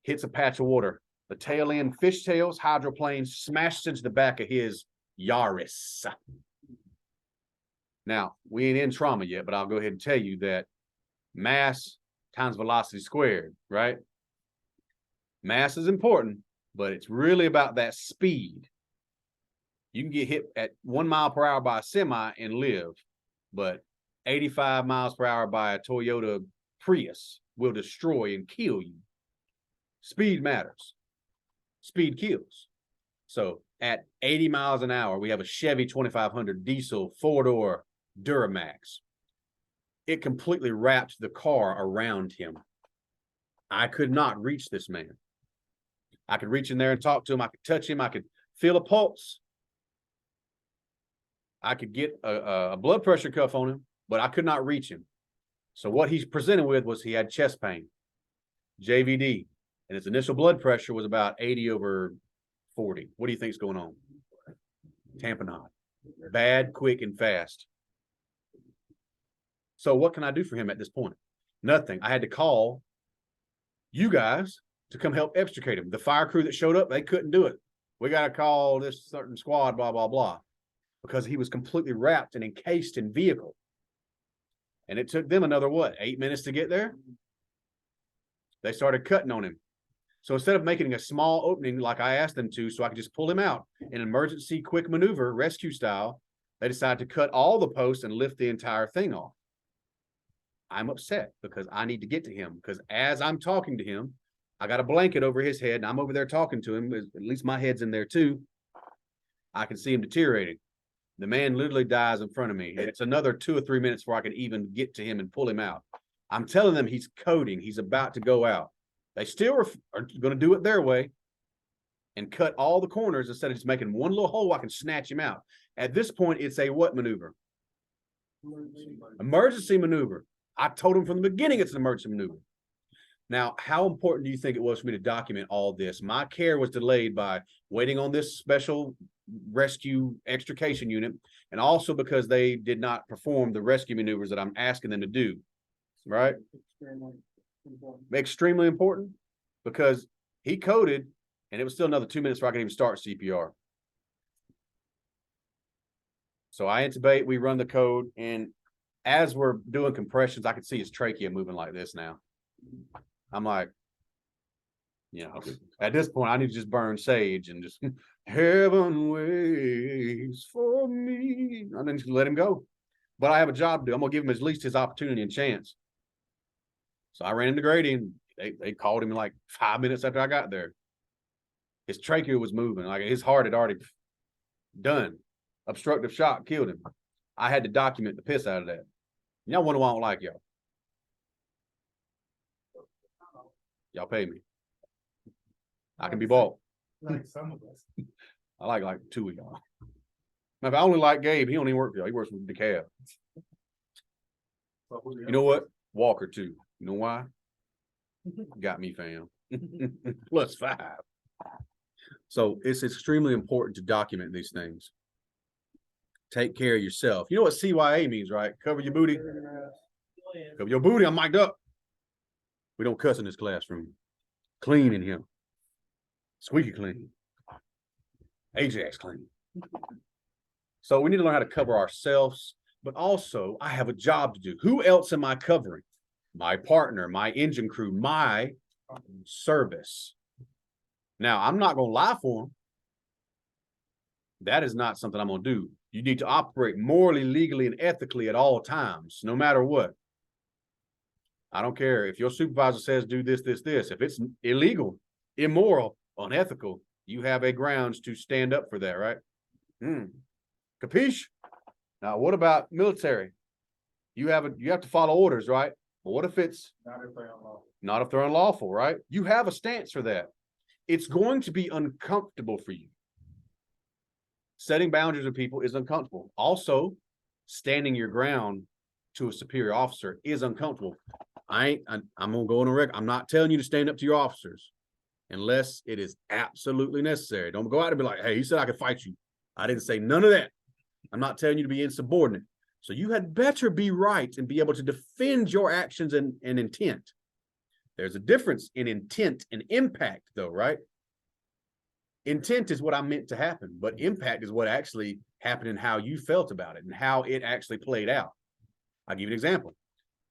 Speaker 1: Hits a patch of water. The tail end, fishtails, hydroplane smashed into the back of his Yaris. Now, we ain't in trauma yet, but I'll go ahead and tell you that mass times velocity squared, right? Mass is important, but it's really about that speed. You can get hit at 1 mile per hour by a semi and live, but 85 miles per hour by a Toyota Prius will destroy and kill you. Speed matters. Speed kills. So at 80 miles an hour, we have a Chevy 2500 diesel 4-door Duramax. It completely wrapped the car around him. I could not reach this man. I could reach in there and talk to him. I could touch him. I could feel a pulse. I could get a blood pressure cuff on him, but I could not reach him. So what he's presented with was he had chest pain, JVD, and his initial blood pressure was about 80/40. What do you think is going on? Tamponade. Bad, quick, and fast. So what can I do for him at this point? Nothing. I had to call you guys to come help extricate him. The fire crew that showed up, they couldn't do it. We got to call this certain squad, blah, blah, blah, because he was completely wrapped and encased in vehicle. And it took them another, what, 8 minutes to get there? They started cutting on him. So instead of making a small opening like I asked them to, so I could just pull him out in an emergency quick maneuver, rescue style, they decided to cut all the posts and lift the entire thing off. I'm upset because I need to get to him, because as I'm talking to him, I got a blanket over his head and I'm over there talking to him. At least my head's in there too. I can see him deteriorating. The man literally dies in front of me. It's another 2 or 3 minutes before I can even get to him and pull him out. I'm telling them he's coding. He's about to go out. They still are going to do it their way and cut all the corners instead of just making one little hole I can snatch him out. At this point, it's a what maneuver? Emergency maneuver. I told him from the beginning it's an emergency maneuver. Now, how important do you think it was for me to document all this? My care was delayed by waiting on this special rescue extrication unit, and also because they did not perform the rescue maneuvers that I'm asking them to do, right? Extremely important, because he coded and it was still another 2 minutes before I could even start CPR. So I intubate, we run the code, and as we're doing compressions, I could see his trachea moving like this now. I'm like, you know, at this point, I need to just burn sage and just, heaven waits for me. I need to let him go. But I have a job to do. I'm going to give him at least his opportunity and chance. So I ran into Grady, and they called him like 5 minutes after I got there. His trachea was moving. Like his heart had already done. Obstructive shock killed him. I had to document the piss out of that. Y'all wonder why I don't like y'all. Y'all pay me. I can be bought.
Speaker 3: Like some of us.
Speaker 1: I like 2 of y'all. Now, if I only like Gabe, he don't even work for y'all. He works with DeKalb. You know what? Walker too. You know why? Got me, fam. +5. So it's extremely important to document these things. Take care of yourself. You know what CYA means, right? Cover your booty. Cover your booty. I'm mic'd up. We don't cuss in this classroom. Clean in here. Squeaky clean. Ajax clean. So we need to learn how to cover ourselves, but also I have a job to do. Who else am I covering? My partner, my engine crew, my service. Now, I'm not going to lie for them. That is not something I'm going to do. You need to operate morally, legally, and ethically at all times, no matter what. I don't care if your supervisor says do this, this, this. If it's illegal, immoral, unethical, you have a grounds to stand up for that, right? Capiche? Now, what about military? You have to follow orders, right? But what if it's not if they're unlawful, right? You have a stance for that. It's going to be uncomfortable for you. Setting boundaries with people is uncomfortable. Also, standing your ground to a superior officer is uncomfortable. I'm gonna go on a record. I'm not telling you to stand up to your officers unless it is absolutely necessary. Don't go out and be like, hey, you said I could fight you. I didn't say none of that. I'm not telling you to be insubordinate. So you had better be right and be able to defend your actions and intent. There's a difference in intent and impact, though, right? Intent is what I meant to happen, but impact is what actually happened and how you felt about it and how it actually played out. I'll give you an example.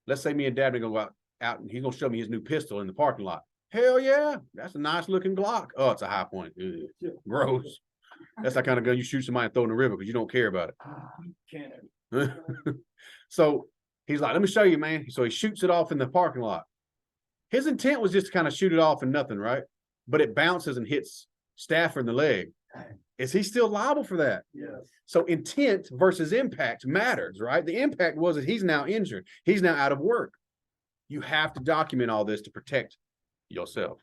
Speaker 1: Let's say me and Dad are going to go out and he's going to show me his new pistol in the parking lot. Hell yeah, that's a nice looking Glock. Oh, it's a high point. Ugh, gross. That's that kind of gun you shoot somebody and throw in the river because you don't care about it. So he's like, let me show you, man. So he shoots it off in the parking lot. His intent was just to kind of shoot it off and nothing, right? But it bounces and hits Stafford in the leg. Is he still liable for that?
Speaker 3: Yes.
Speaker 1: So intent versus impact matters, right? The impact was that he's now injured. He's now out of work. You have to document all this to protect yourself.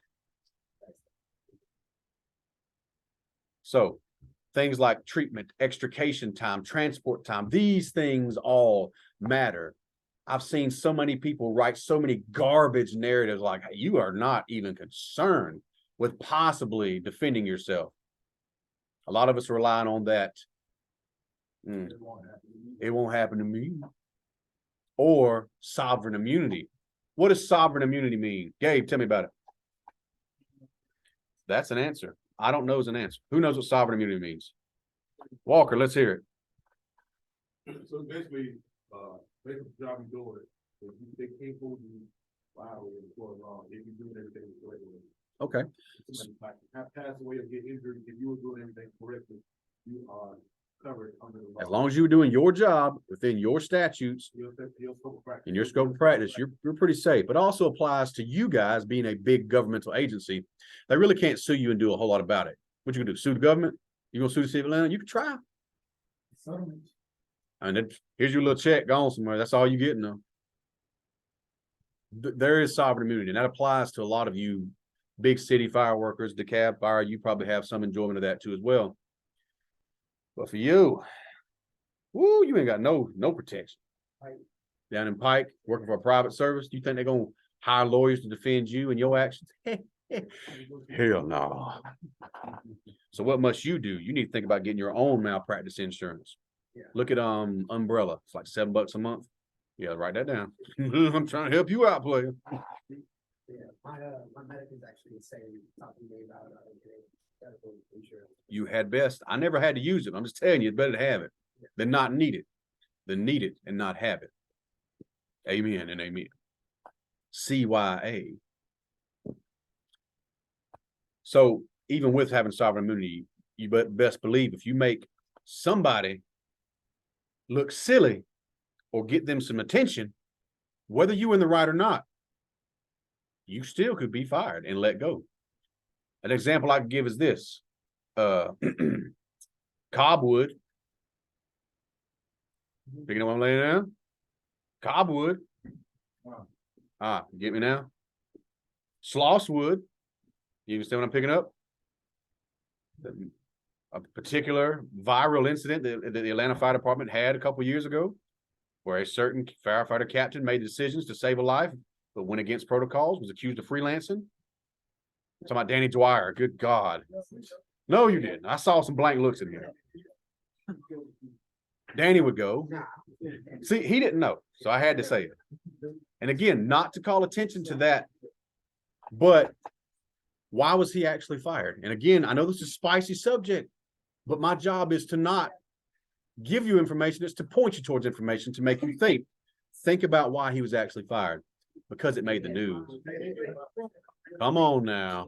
Speaker 1: So things like treatment, extrication time, transport time, these things all matter. I've seen so many people write so many garbage narratives like, hey, you are not even concerned with possibly defending yourself. A lot of us are relying on that Mm. It won't happen to me. Or sovereign immunity. What does sovereign immunity mean? Gabe, tell me about it. That's an answer. I don't know is an answer. Who knows what sovereign immunity means? Walker, let's hear it.
Speaker 5: So basically the job you doing, if they can't hold you violating for law, if you're doing everything correctly.
Speaker 1: Okay.
Speaker 5: Somebody like have passed away or get injured, if you were doing everything correctly, you are covered under the law.
Speaker 1: As long as you were doing your job within your statutes
Speaker 5: Your scope of practice.
Speaker 1: in your scope of practice, you're pretty safe. But also applies to you guys being a big governmental agency. They really can't sue you and do a whole lot about it. What you gonna do? Sue the government? You gonna sue the city of Atlanta? You can try. And here's your little check going somewhere. That's all you getting though. There is sovereign immunity, and that applies to a lot of you big city fire workers, DeKalb Fire. You probably have some enjoyment of that too as well. But for you, woo, you ain't got no protection. Down in Pike, working for a private service, you think they're gonna hire lawyers to defend you and your actions? Hell no. So what must you do? You need to think about getting your own malpractice insurance. Look at Umbrella. It's like $7 a month. Yeah, write that down. I'm trying to help you out, player.
Speaker 6: Yeah, my medic is actually saying, talking to me about medical insurance.
Speaker 1: You had best. I never had to use it. I'm just telling you, it's better to have it than not need it. Than need it and not have it. Amen and amen. CYA. So even with having sovereign immunity, you best believe if you make somebody look silly or get them some attention, whether you're in the right or not, you still could be fired and let go. An example I can give is this. Cobwood. Picking up what I'm laying down? Cobwood. Get me now? Slosswood. You understand what I'm picking up? A particular viral incident that the Atlanta Fire Department had a couple years ago, where a certain firefighter captain made decisions to save a life, but went against protocols, was accused of freelancing. Talking about Danny Dwyer. Good God. No, you didn't. I saw some blank looks in here. Danny would go. See, he didn't know, so I had to say it. And again, not to call attention to that, but why was he actually fired? And again, I know this is a spicy subject, but my job is to not give you information. It's to point you towards information to make you think. Think about why he was actually fired. Because it made the news. Come on now.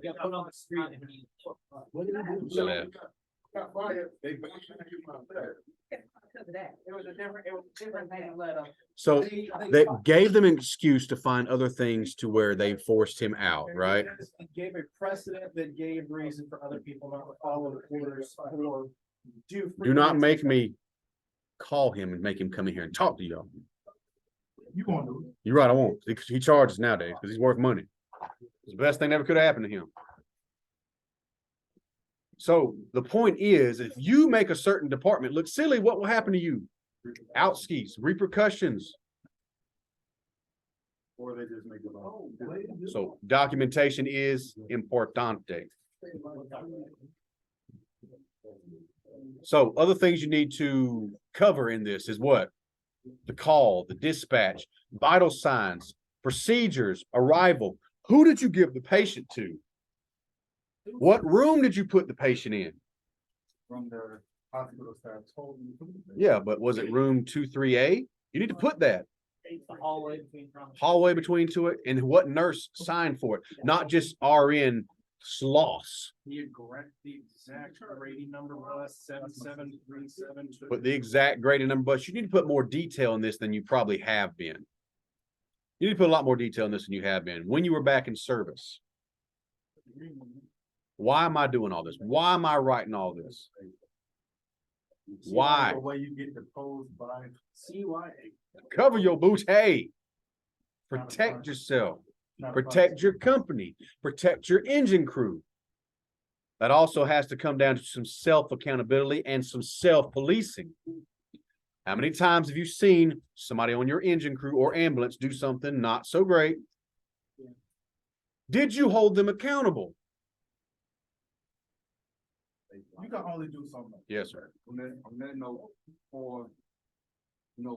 Speaker 1: So they gave them an excuse to find other things to where they forced him out, right?
Speaker 4: It gave a precedent that gave reason for other people not to follow the orders or do.
Speaker 1: Do not make me call him and make him come in here and talk to y'all.
Speaker 5: You gonna do it.
Speaker 1: You're right, I won't. He charges nowadays because he's worth money. It's the best thing that ever could have happened to him. So the point is, if you make a certain department look silly, what will happen to you? Outskis, repercussions.
Speaker 5: Or they just make it law.
Speaker 1: So documentation is importante. So other things you need to cover in this is what? The call, the dispatch, vital signs, procedures, arrival. Who did you give the patient to? What room did you put the patient in?
Speaker 5: From their hospital staff told me.
Speaker 1: Yeah, but was it room 23A? You need to put that.
Speaker 4: The
Speaker 1: Hallway between to it, and what nurse signed for it, not just RN sloss.
Speaker 4: The exact rating number was 7737.
Speaker 1: But the exact grading number, but you need to put more detail in this than you probably have been. You need to put a lot more detail in this than you have been. When you were back in service. Why am I doing all this? Why am I writing all this? Why?
Speaker 5: The way you get deposed by CYA.
Speaker 1: Cover your boots. Hey, protect yourself. Protect your company. Protect your engine crew. That also has to come down to some self-accountability and some self-policing. How many times have you seen somebody on your engine crew or ambulance do something not so great? Did you hold them accountable?
Speaker 5: can only do so much.
Speaker 1: Yes, sir.
Speaker 2: On that note, for,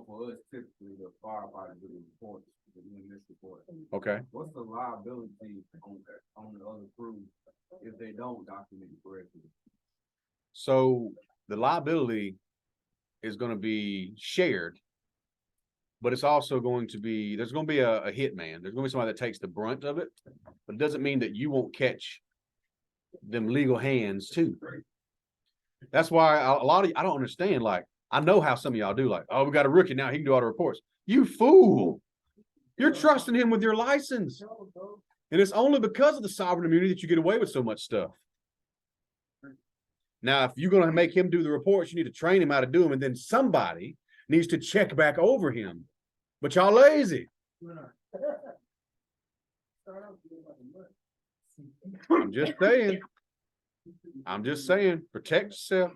Speaker 2: for us typically, the firefighters do the reports, the EMS report.
Speaker 1: Okay.
Speaker 2: What's the liability on the other crew if they don't document it correctly?
Speaker 1: So the liability is going to be shared, but it's also going to be, there's going to be a hit man. There's going to be somebody that takes the brunt of it, but it doesn't mean that you won't catch them legal hands too. That's why a lot of I don't understand. Like, I know how some of y'all do. Like, oh, we got a rookie now. He can do all the reports. You fool! You're trusting him with your license, and it's only because of the sovereign immunity that you get away with so much stuff. Now, if you're going to make him do the reports, you need to train him how to do them, and then somebody needs to check back over him. But y'all lazy. I'm just saying. I'm just saying. Protect yourself.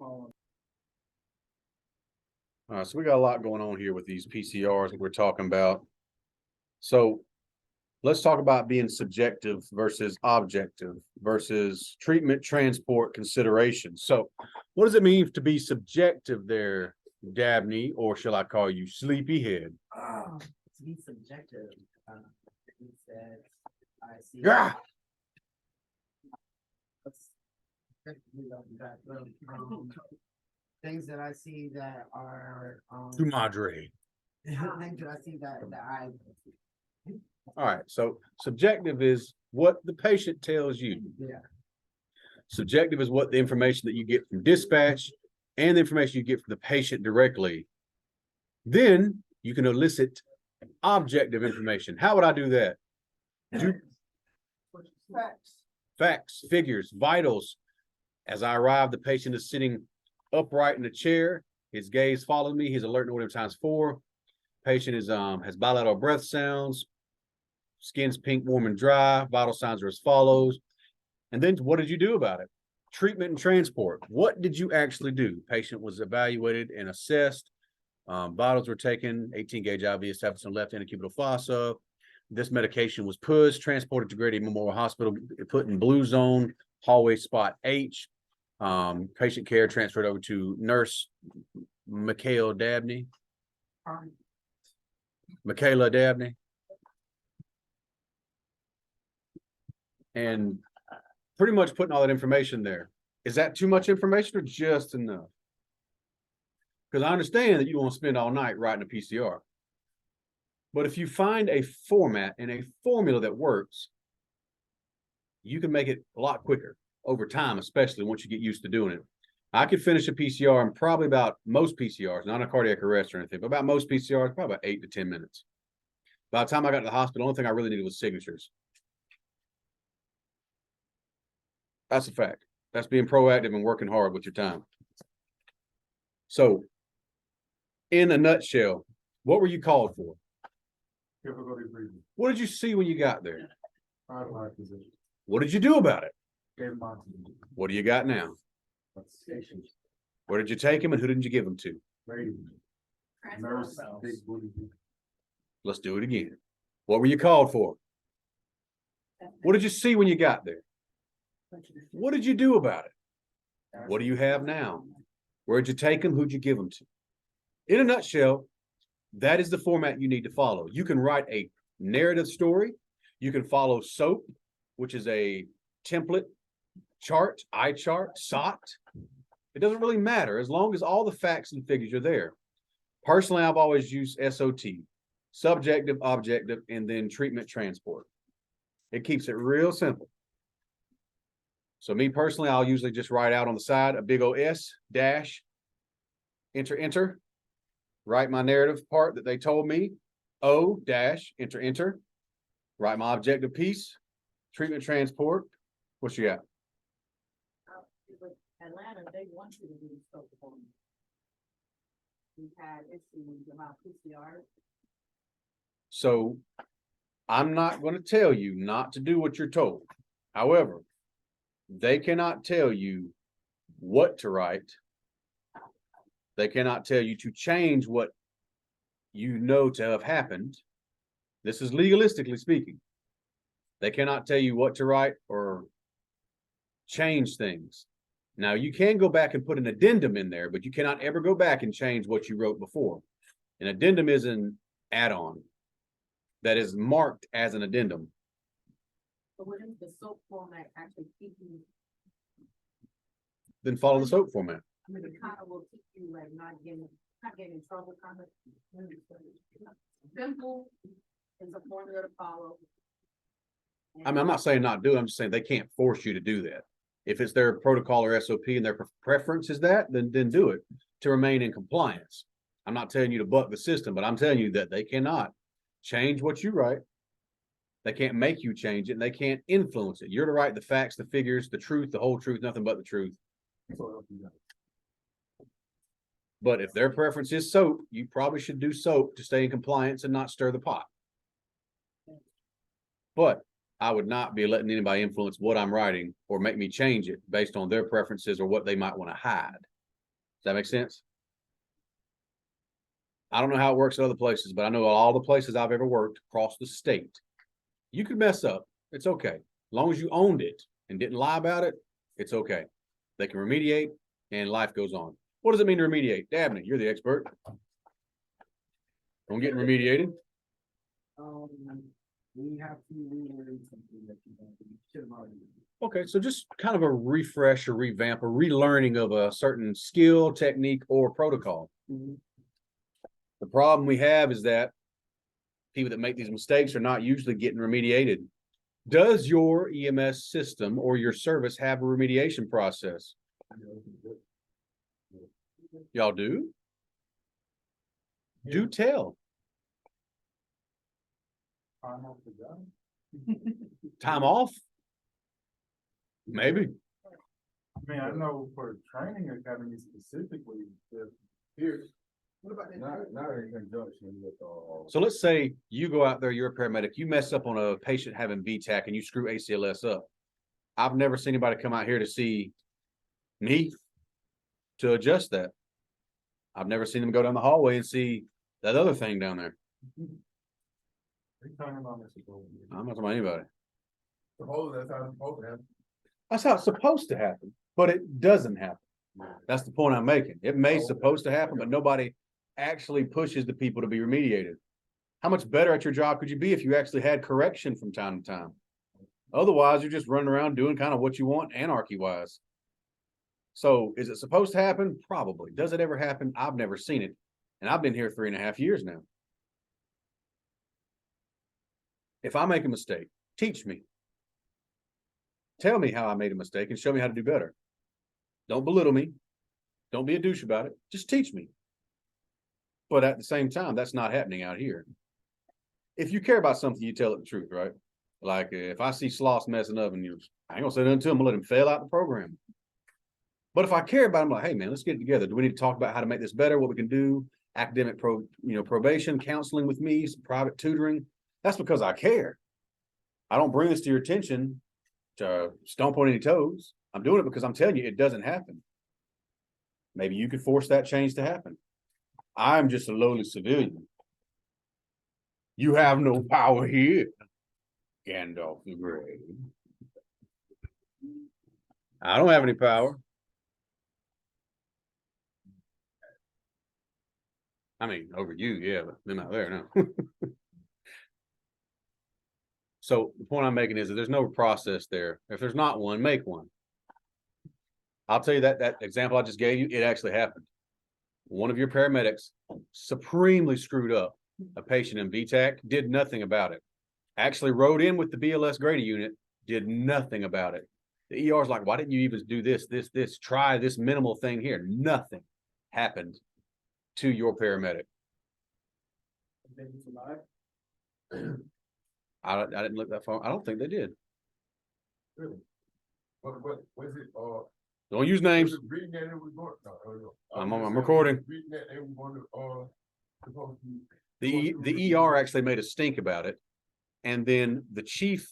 Speaker 1: All right, so we got a lot going on here with these PCRs that we're talking about. So let's talk about being subjective versus objective versus treatment transport considerations. So what does it mean to be subjective there, Dabney, or shall I call you sleepyhead?
Speaker 6: To be subjective, it said, I see.
Speaker 1: Yeah.
Speaker 6: Things that I see that are,
Speaker 1: Tu madre.
Speaker 6: things that I see that I.
Speaker 1: All right, so subjective is what the patient tells you.
Speaker 6: Yeah.
Speaker 1: Subjective is what the information that you get from dispatch and the information you get from the patient directly. Then you can elicit objective information. How would I do that? Facts, figures, vitals. As I arrive, the patient is sitting upright in the chair. His gaze follows me. He's alert to whatever times 4. Patient is has bilateral breath sounds. Skin's pink, warm, and dry. Vital signs are as follows. And then what did you do about it? Treatment and transport. What did you actually do? Patient was evaluated and assessed. Bottles were taken, 18 gauge IV established on left antecubital fossa. This medication was pushed, transported to Grady Memorial Hospital, put in blue zone, hallway spot H. Patient care transferred over to nurse Michaela Dabney. Michaela Dabney. And pretty much putting all that information there. Is that too much information or just enough? Because I understand that you want to spend all night writing a PCR. But if you find a format and a formula that works, you can make it a lot quicker over time, especially once you get used to doing it. I could finish a PCR in probably about most PCRs, not a cardiac arrest or anything, but about most PCRs, probably about 8 to 10 minutes. By the time I got to the hospital, the only thing I really needed was signatures. That's a fact. That's being proactive and working hard with your time. So, in a nutshell, what were you called for?
Speaker 5: Difficulty breathing.
Speaker 1: What did you see when you got there?
Speaker 5: Paralyzed position.
Speaker 1: What did you do about it?
Speaker 5: Gave him oxygen.
Speaker 1: What do you got now?
Speaker 5: Station.
Speaker 1: Where did you take him and who didn't you give him to?
Speaker 5: Lady. Nurse. Big booty.
Speaker 1: Let's do it again. What were you called for? What did you see when you got there? What did you do about it? What do you have now? Where'd you take them? Who'd you give them to? In a nutshell, that is the format you need to follow. You can write a narrative story. You can follow SOAP, which is a template chart, eye chart, SOT. It doesn't really matter as long as all the facts and figures are there. Personally, I've always used SOT, subjective, objective, and then treatment transport. It keeps it real simple. So me personally, I'll usually just write out on the side a big old S dash, enter, write my narrative part that they told me, O dash, enter, write my objective piece, treatment transport. What you got?
Speaker 7: With Atlanta, they want you to do scope performance. We've had issues about PCR.
Speaker 1: So I'm not going to tell you not to do what you're told. However, they cannot tell you what to write. They cannot tell you to change what you know to have happened. This is legalistically speaking. They cannot tell you what to write or change things. Now you can go back and put an addendum in there, but you cannot ever go back and change what you wrote before. An addendum is an add-on that is marked as an addendum.
Speaker 7: But what is the SOAP format actually keep you,
Speaker 1: Then follow the SOAP format.
Speaker 7: I mean, it kind of will keep you like not getting in trouble, kind of. Simple is a formula to follow.
Speaker 1: I mean, I'm not saying not do it. I'm just saying they can't force you to do that. If it's their protocol or SOP and their preference is that, then do it to remain in compliance. I'm not telling you to buck the system, but I'm telling you that they cannot change what you write. They can't make you change it, and they can't influence it. You're to write the facts, the figures, the truth, the whole truth, nothing but the truth. But if their preference is SOAP, you probably should do SOAP to stay in compliance and not stir the pot. But I would not be letting anybody influence what I'm writing or make me change it based on their preferences or what they might want to hide. Does that make sense? I don't know how it works at other places, but I know all the places I've ever worked across the state. You could mess up. It's okay. As long as you owned it and didn't lie about it, it's okay. They can remediate and life goes on. What does it mean to remediate? Dabney, you're the expert. On getting remediated.
Speaker 6: We have to relearn something that you should have already.
Speaker 1: Okay, so just kind of a refresh or revamp or relearning of a certain skill, technique, or protocol. The problem we have is that people that make these mistakes are not usually getting remediated. Does your EMS system or your service have a remediation process? Y'all do? Do tell. Time off? Maybe.
Speaker 4: I mean, I know for training academy specifically, if here,
Speaker 3: What about that?
Speaker 2: Not in conjunction with,
Speaker 1: So let's say you go out there, you're a paramedic, you mess up on a patient having VTAC and you screw ACLS up. I've never seen anybody come out here to see me to adjust that. I've never seen them go down the hallway and see that other thing down there.
Speaker 4: you're talking about this.
Speaker 1: I'm not talking about anybody.
Speaker 5: Suppose that's how it's supposed to happen.
Speaker 1: That's how it's supposed to happen, but it doesn't happen. That's the point I'm making. It may supposed to happen, but nobody actually pushes the people to be remediated. How much better at your job could you be if you actually had correction from time to time? Otherwise, you're just running around doing kind of what you want, anarchy wise. So is it supposed to happen? Probably. Does it ever happen? I've never seen it. And I've been here 3.5 years now. If I make a mistake, teach me. Tell me how I made a mistake and show me how to do better. Don't belittle me. Don't be a douche about it. Just teach me. But at the same time, that's not happening out here. If you care about something, you tell it the truth, right? Like if I see Sloss messing up and I ain't gonna say nothing to him, I'm gonna let him fail out the program. But if I care about him, I'm like, hey man, let's get it together. Do we need to talk about how to make this better? What we can do? Academic probation, counseling with me, some private tutoring. That's because I care. I don't bring this to your attention to stomp on any toes. I'm doing it because I'm telling you it doesn't happen. Maybe you could force that change to happen. I'm just a lowly civilian. You have no power here, Gandalf the Grey. I don't have any power. I mean, over you, yeah, but they're not there now. So the point I'm making is that there's no process there. If there's not one, make one. I'll tell you that example I just gave you, it actually happened. One of your paramedics supremely screwed up a patient in VTAC, did nothing about it. Actually rode in with the BLS Grady unit, did nothing about it. The ER's like, why didn't you even do this, try this minimal thing here? Nothing happened to your paramedic. I didn't look that far. I don't think they did.
Speaker 5: Really? What was it,
Speaker 1: Don't use names.
Speaker 5: was it reading that it was going, no,
Speaker 1: I'm recording.
Speaker 5: Reading that they were going to, supposed to.
Speaker 1: The ER actually made a stink about it. And then the chief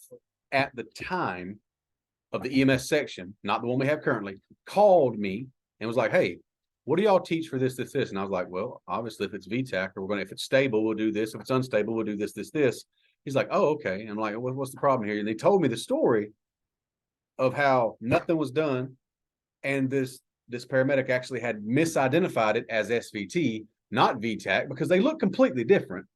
Speaker 1: at the time of the EMS section, not the one we have currently, called me and was like, hey, what do y'all teach for this? And I was like, well, obviously if it's VTAC or if it's stable, we'll do this. If it's unstable, we'll do this. He's like, oh, okay. And I'm like, what's the problem here? And they told me the story. of how nothing was done. And this paramedic actually had misidentified it as SVT, not VTAC, because they look completely different,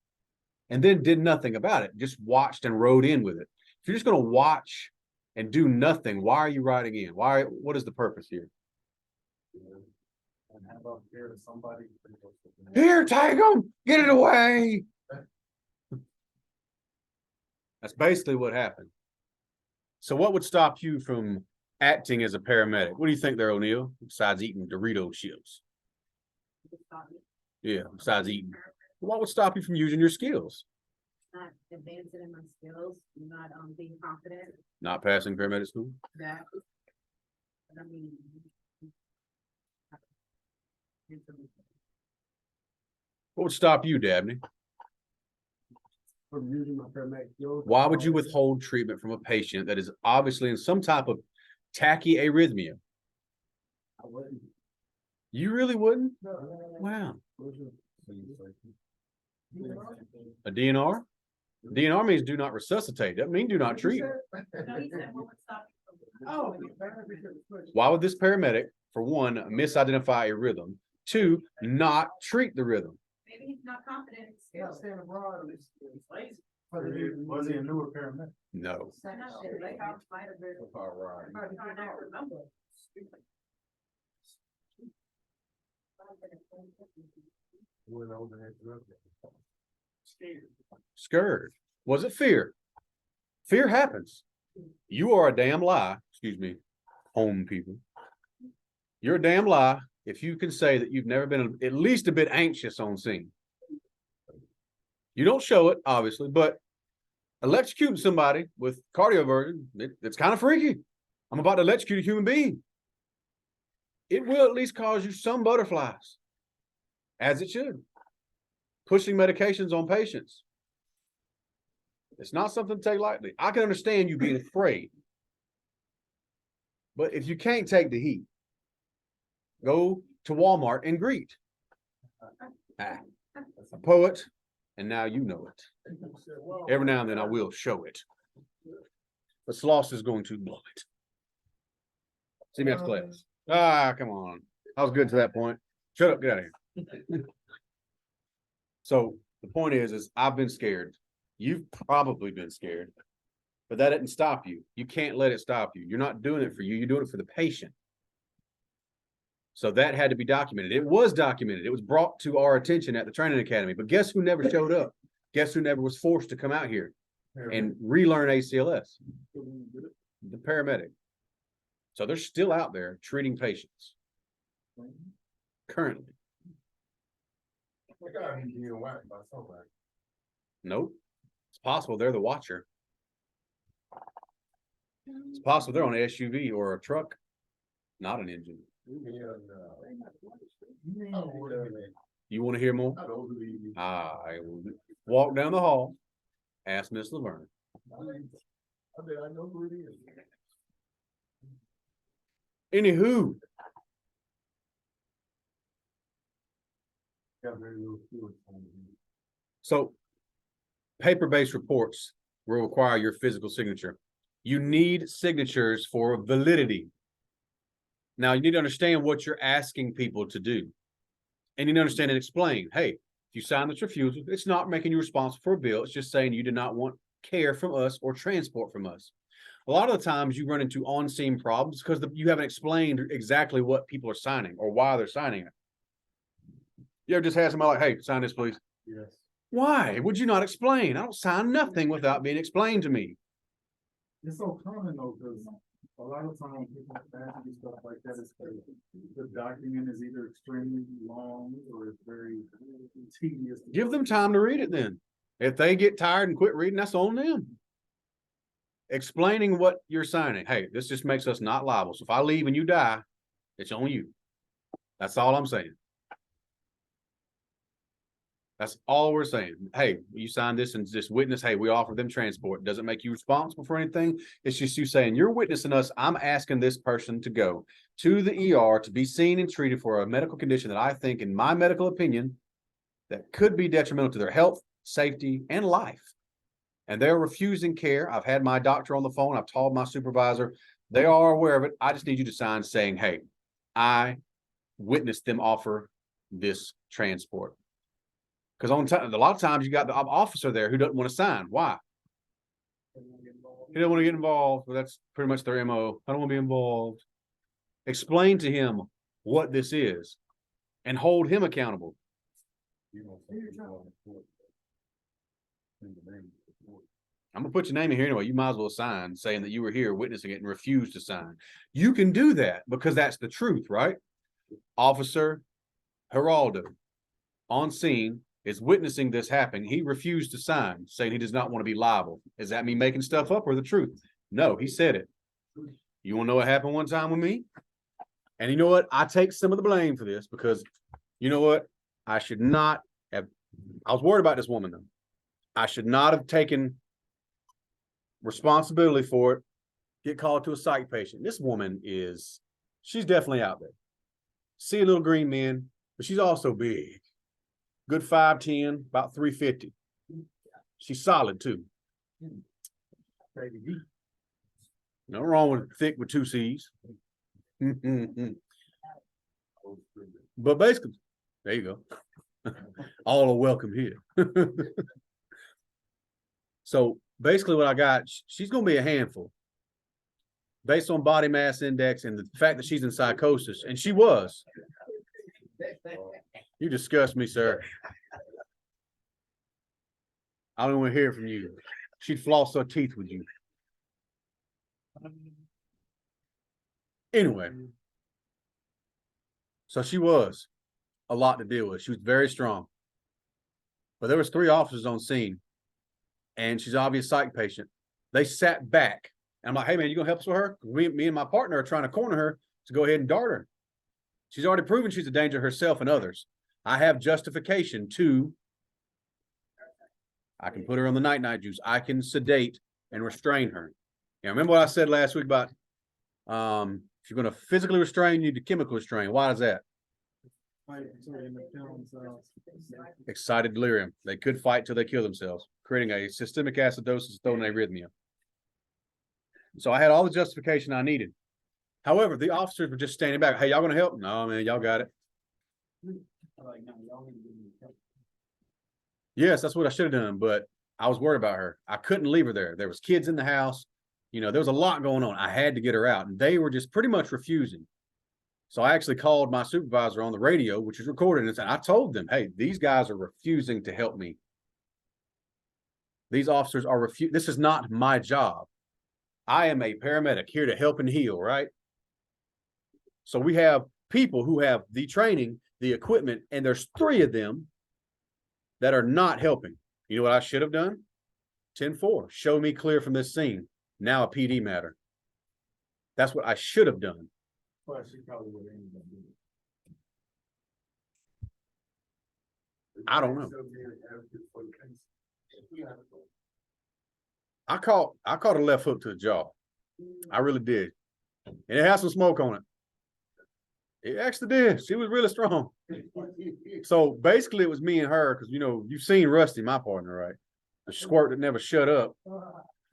Speaker 1: and then did nothing about it, just watched and rode in with it. If you're just going to watch and do nothing, why are you riding in? What is the purpose here?
Speaker 4: And how about here to somebody?
Speaker 1: Here, take them, get it away. That's basically what happened. So what would stop you from acting as a paramedic? What do you think there, O'Neill, besides eating Dorito chips? Yeah, besides eating. What would stop you from using your skills?
Speaker 7: Not advancing in my skills, not being confident
Speaker 1: Not passing paramedic school?
Speaker 7: that. I mean.
Speaker 1: What would stop you, Dabney?
Speaker 3: From using my paramedic skills.
Speaker 1: Why would you withhold treatment from a patient that is obviously in some type of tachyarrhythmia?
Speaker 3: I wouldn't.
Speaker 1: You really wouldn't?
Speaker 3: No.
Speaker 1: Wow. A DNR? DNR means do not resuscitate. That means do not treat.
Speaker 7: No, he said, what would stop you from-
Speaker 3: Oh.
Speaker 1: Why would this paramedic, for one, misidentify a rhythm? Two, not treat the rhythm?
Speaker 7: Maybe he's not confident in his
Speaker 3: Yeah,
Speaker 7: skills.
Speaker 3: stand abroad. It's
Speaker 7: lazy.
Speaker 4: Was he a newer paramedic?
Speaker 1: No.
Speaker 7: No, like I might have been.
Speaker 2: All right.
Speaker 7: I don't remember.
Speaker 5: Went over that drug.
Speaker 1: Scared. Was it fear? Fear happens. You are a damn lie. Excuse me, home people. You're a damn lie if you can say that you've never been at least a bit anxious on scene. You don't show it, obviously, but electrocuting somebody with cardioversion, it's kind of freaky. I'm about to electrocute a human being. It will at least cause you some butterflies, as it should. Pushing medications on patients. It's not something to take lightly. I can understand you being afraid. But if you can't take the heat, go to Walmart and greet. A poet, and now you know it. Every now and then I will show it. But Sloss is going to blow it. See me after class. Ah, come on. I was good to that point. Shut up, get out of here. So the point is I've been scared. You've probably been scared, but that didn't stop you. You can't let it stop you. You're not doing it for you. You're doing it for the patient. So that had to be documented. It was documented. It was brought to our attention at the training academy, but guess who never showed up? Guess who never was forced to come out here and relearn ACLS? The paramedic. So they're still out there treating patients currently. Nope. It's possible they're the watcher. It's possible they're on an SUV or a truck, not an engine. You want to hear more? I will walk down the hall, ask Miss Laverne.
Speaker 5: I know who it is.
Speaker 1: Anywho, so paper-based reports will require your physical signature. You need signatures for validity. Now, you need to understand what you're asking people to do. And you need to understand and explain, hey, if you sign this refusal, it's not making you responsible for a bill. It's just saying you do not want care from us or transport from us. A lot of the times you run into on-scene problems because you haven't explained exactly what people are signing or why they're signing it. You ever just had somebody like, hey, sign this, please?
Speaker 5: Yes.
Speaker 1: Why would you not explain? I don't sign nothing without being explained to me.
Speaker 4: It's so common though, because a lot of times people fancy stuff like that is the document is either extremely long or it's very tedious.
Speaker 1: Give them time to read it then. If they get tired and quit reading, that's on them. Explaining what you're signing. Hey, this just makes us not liable. So if I leave and you die, it's on you. That's all I'm saying. That's all we're saying. Hey, you sign this and just witness, hey, we offer them transport. Doesn't make you responsible for anything. It's just you saying, you're witnessing us. I'm asking this person to go to the ER to be seen and treated for a medical condition that I think, in my medical opinion, that could be detrimental to their health, safety, and life. And they're refusing care. I've had my doctor on the phone. I've told my supervisor, They are aware of it. I just need you to sign saying, hey, I witnessed them offer this transport. Because a lot of times you got the officer there who doesn't want to sign. Why? He doesn't want to get involved. Well, that's pretty much their MO. I don't want to be involved. Explain to him what this is and hold him accountable. I'm gonna put your name in here anyway. You might as well sign saying that you were here witnessing it and refused to sign. You can do that because that's the truth, right? Officer Geraldo on scene is witnessing this happening. He refused to sign, saying he does not want to be liable. Is that me making stuff up or the truth? No, he said it. You want to know what happened one time with me? And you know what? I take some of the blame for this because you know what? I should not have. I was worried about this woman though. I should not have taken responsibility for it. Get called to a psych patient. This woman she's definitely out there. See a little green man, but she's also big. Good 5'10", about 350. She's solid too. No wrong with thick with 2 C's. But basically, there you go. All are welcome here. So basically what I got, she's going to be a handful based on body mass index and the fact that she's in psychosis. And she was. You disgust me, sir. I don't want to hear from you. She'd floss her teeth with you. Anyway. So she was a lot to deal with. She was very strong. But there was 3 officers on scene. And she's obviously a psych patient. They sat back. And I'm like, hey, man, you going to help us with her? Me and my partner are trying to corner her to go ahead and dart her. She's already proven she's a danger to herself and others. I have justification to, I can put her on the night-night juice. I can sedate and restrain her. Yeah, remember what I said last week about if you're going to physically restrain, you need to chemical restrain. Why is that? Excited delirium. They could fight till they kill themselves, creating a systemic acidosis, throwing arrhythmia. So I had all the justification I needed. However, the officers were just standing back. Hey, y'all gonna help? No, man, y'all got it. Yes, that's what I should have done, but I was worried about her. I couldn't leave her there. There was kids in the house. You know, there was a lot going on. I had to get her out, and they were just pretty much refusing. So I actually called my supervisor on the radio, which is recorded, and I told them, hey, these guys are refusing to help me. These officers are refusing. This is not my job. I am a paramedic here to help and heal, right? So we have people who have the training, the equipment, and there's 3 of them that are not helping. You know what I should have done? 10-4, show me clear from this scene. Now a PD matter. That's what I should have done.
Speaker 5: Well, she probably would have ended up doing it.
Speaker 1: I don't know. I caught a left hook to the jaw. I really did. And it had some smoke on it. It actually did. She was really strong. So basically it was me and her, because you know, you've seen Rusty, my partner, right? The squirt that never shut up.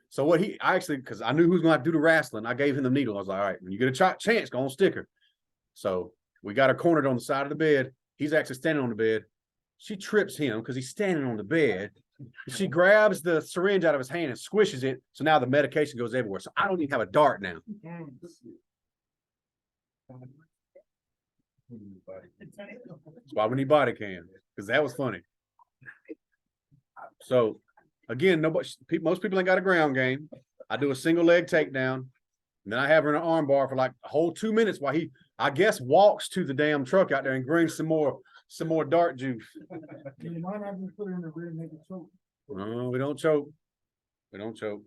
Speaker 1: So what because I knew who was going to have to do the wrestling, I gave him the needle. I was like, all right, when you get a chance, go on stick her. So we got her cornered on the side of the bed. He's actually standing on the bed. She trips him because he's standing on the bed. She grabs the syringe out of his hand and squishes it. So now the medication goes everywhere. So I don't even have a dart now. That's why we need body cam, because that was funny. So again, most people ain't got a ground game. I do a single leg takedown, and then I have her in an arm bar for like a whole 2 minutes while he, I guess, walks to the damn truck out there and brings some more dart juice.
Speaker 3: You might not just put her in the rear and make it choke.
Speaker 1: No, we don't choke. We don't choke.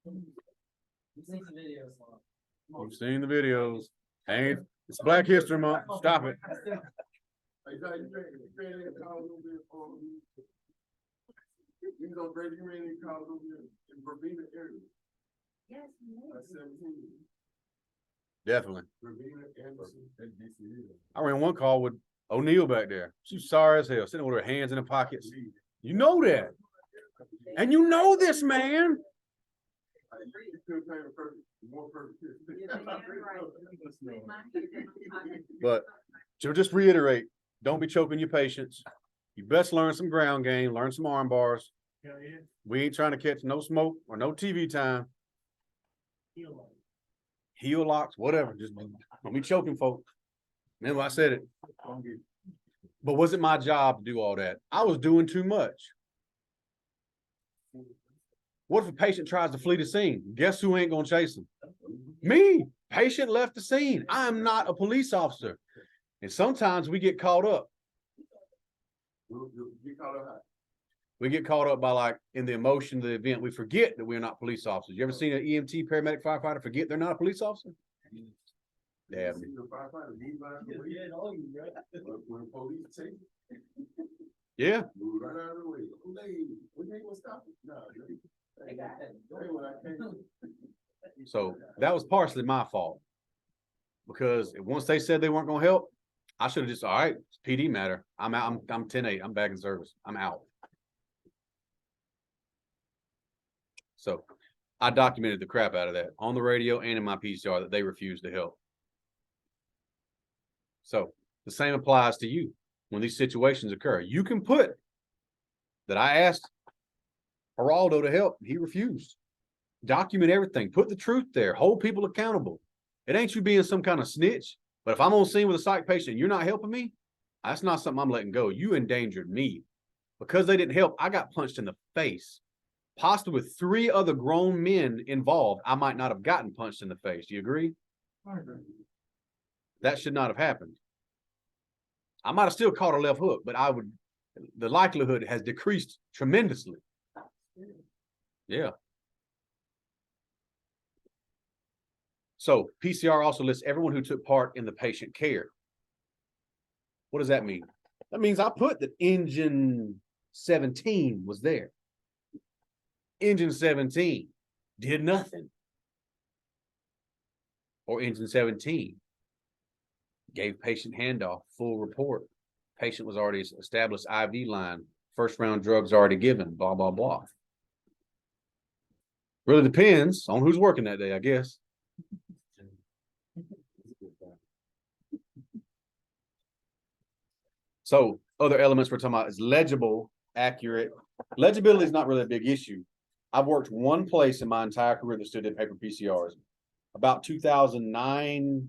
Speaker 6: You've seen the videos.
Speaker 1: You've seen the videos. Ain't it's Black History Month. Stop it.
Speaker 7: Yes.
Speaker 1: Definitely. I ran one call with O'Neill back there. She was sorry as hell, sitting with her hands in her pockets. You know that. And you know this, man. But to just reiterate, don't be choking your patients. You best learn some ground game, learn some arm bars. We ain't trying to catch no smoke or no TV time. Heel locks, whatever. Just don't be choking folks. Remember I said it. But was it my job to do all that? I was doing too much. What if a patient tries to flee the scene? Guess who ain't gonna chase him? Me. Patient left the scene. I am not a police officer. And sometimes we get caught up. We get caught up by, like, in the emotion of the event. We forget that we're not police officers. You ever seen an EMT, paramedic, firefighter forget they're not a police officer? Yeah. Yeah. So that was partially my fault. Because once they said they weren't gonna help, I should have just, all right, it's PD matter. I'm out. I'm 10-8. I'm back in service. I'm out. So I documented the crap out of that on the radio and in my PCR that they refused to help. So the same applies to you when these situations occur. You can put that I asked Geraldo to help. He refused. Document everything. Put the truth there. Hold people accountable. It ain't you being some kind of snitch. But if I'm on scene with a psych patient and you're not helping me, that's not something I'm letting go. You endangered me. Because they didn't help, I got punched in the face. Possibly with 3 other grown men involved, I might not have gotten punched in the face. Do you agree?
Speaker 3: I agree.
Speaker 1: That should not have happened. I might have still caught a left hook, but the likelihood has decreased tremendously. Yeah. So PCR also lists everyone who took part in the patient care. What does that mean? That means I put that engine 17 was there. Engine 17 did nothing. Or engine 17 gave patient handoff, full report. Patient was already established IV line. First round drugs already given, blah, blah, blah. Really depends on who's working that day, I guess. So other elements we're talking about is legible, accurate. Legibility is not really a big issue. I've worked one place in my entire career that still did paper PCRs. About 2009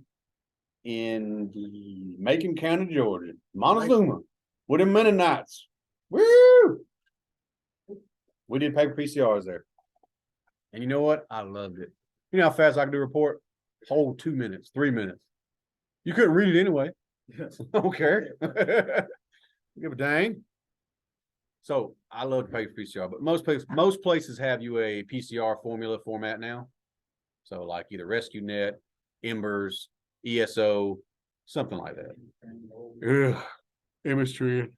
Speaker 1: in Macon County, Georgia, Montezuma, with the Mennonites. Woo! We did paper PCRs there. And you know what? I loved it. You know how fast I could do a report? Whole 2 minutes, 3 minutes. You couldn't read it anyway. I don't care. Give a dang. So I love to paper PCR, but most places have you a PCR formula format now. So like either RescueNet, Embers, ESO, something like that. Ugh, chemistry.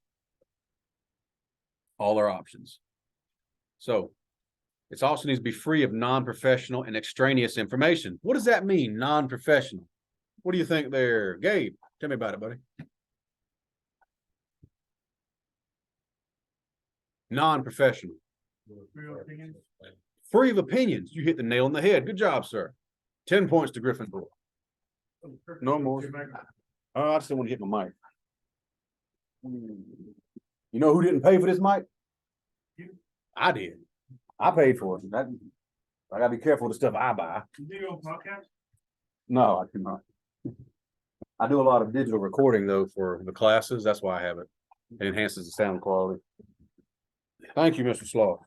Speaker 1: All our options. So it also needs to be free of non-professional and extraneous information. What does that mean, non-professional? What do you think there, Gabe? Tell me about it, buddy. Non-professional. Free of opinions. You hit the nail on the head. Good job, sir. 10 points to Gryffindor. No more. I still want to hit my mic. You know who didn't pay for this mic? I did. I paid for it. I gotta be careful with the stuff I buy. No, I cannot. I do a lot of digital recording though for the classes. That's why I have it. It enhances the sound quality. Thank you, Mr. Slaw.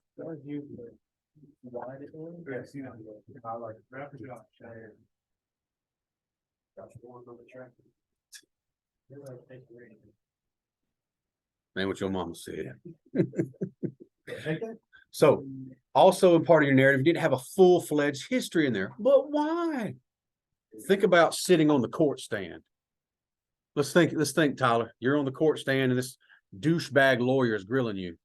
Speaker 1: Man, what your mama said. So, also in part of your narrative, you didn't have a full-fledged history in there. But why? Think about sitting on the court stand. Let's think, Tyler. You're on the court stand and this douchebag lawyer is grilling you.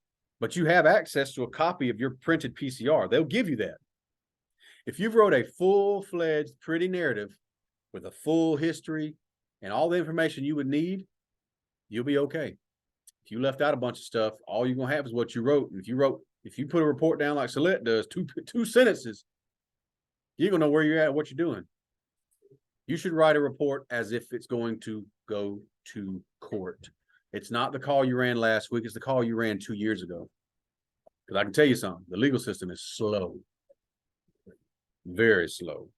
Speaker 1: But you have access to a copy of your printed PCR. They'll give you that. If you've wrote a full-fledged, pretty narrative with a full history and all the information you would need, you'll be okay. If you left out a bunch of stuff, all you're gonna have is what you wrote. And if you put a report down like Celeste does, two sentences, You ain't gonna know where you're at, what you're doing. You should write a report as if it's going to go to court. It's not the call you ran last week, it's the call you ran 2 years ago. Because I can tell you something, the legal system is slow. Very slow.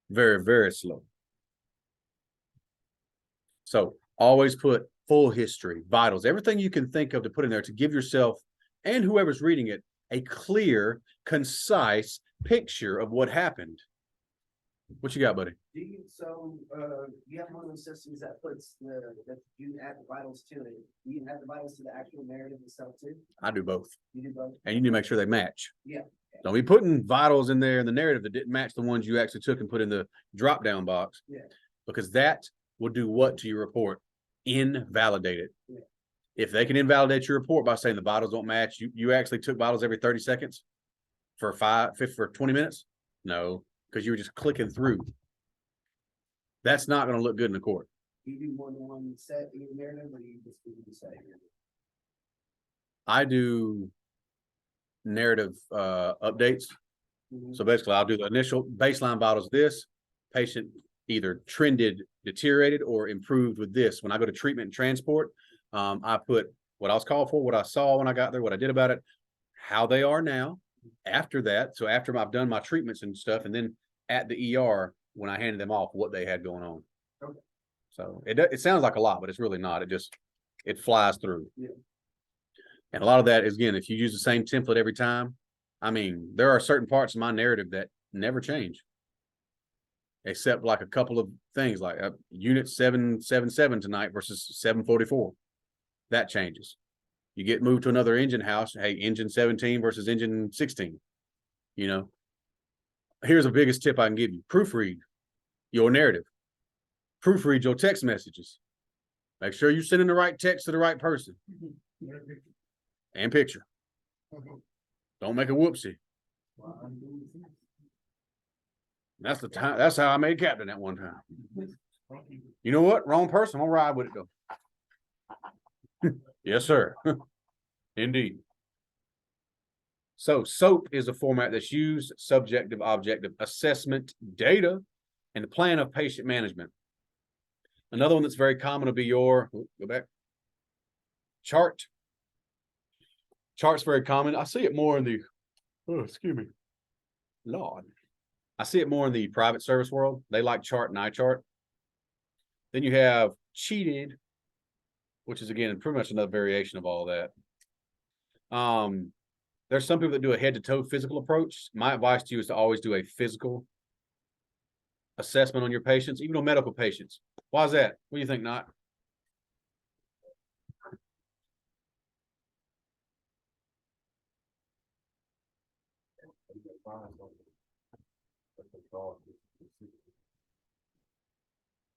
Speaker 1: Very, very slow. So always put full history, vitals, everything you can think of to put in there to give yourself and whoever's reading it a clear, concise picture of what happened. What you got, buddy?
Speaker 6: You have one of those systems that puts that you add the vitals to it. Do you add the vitals to the actual narrative itself too?
Speaker 1: I do both.
Speaker 6: You do both?
Speaker 1: And you need to make sure they match.
Speaker 6: Yeah.
Speaker 1: Don't be putting vitals in there in the narrative that didn't match the ones you actually took and put in the drop down box.
Speaker 6: Yeah.
Speaker 1: Because that will do what to your report? Invalidate it.
Speaker 6: Yeah.
Speaker 1: If they can invalidate your report by saying the vitals don't match, you actually took vitals every 30 seconds for 20 minutes? No, because you were just clicking through. That's not going to look good in the court.
Speaker 6: Do you do more than one set in your narrative, or do you just do the set?
Speaker 1: I do narrative updates.
Speaker 6: Mhm.
Speaker 1: So basically, I'll do the initial baseline vitals. This patient either trended, deteriorated, or improved with this. When I go to treatment and transport, I put what I was called for, what I saw when I got there, what I did about it, how they are now. After that, so after I've done my treatments and stuff, and then at the ER when I handed them off, what they had going on.
Speaker 6: Okay.
Speaker 1: So it sounds like a lot, but it's really not. It flies through.
Speaker 6: Yeah.
Speaker 1: And a lot of that is, again, if you use the same template every time, I mean, there are certain parts of my narrative that never change. Except like a couple of things like unit 777 tonight versus 744. That changes. You get moved to another engine house. Hey, engine 17 versus engine 16. You know, here's the biggest tip I can give you. Proofread your narrative. Proofread your text messages. Make sure you're sending the right text to the right person. And picture. Don't make a whoopsie. That's the time. That's how I made captain at one time. You know what? Wrong person. I'm gonna ride with it though. Yes, sir. Indeed. So SOAP is a format that's used: subjective, objective, assessment, data, and the plan of patient management. Another one that's very common will be your go back. Chart. Chart's very common. I see it more in the excuse me. Lord. I see it more in the private service world. They like chart and eye chart. Then you have cheated, which is again pretty much another variation of all that. There's some people that do a head to toe physical approach. My advice to you is to always do a physical assessment on your patients, even on medical patients. Why is that? What do you think, not?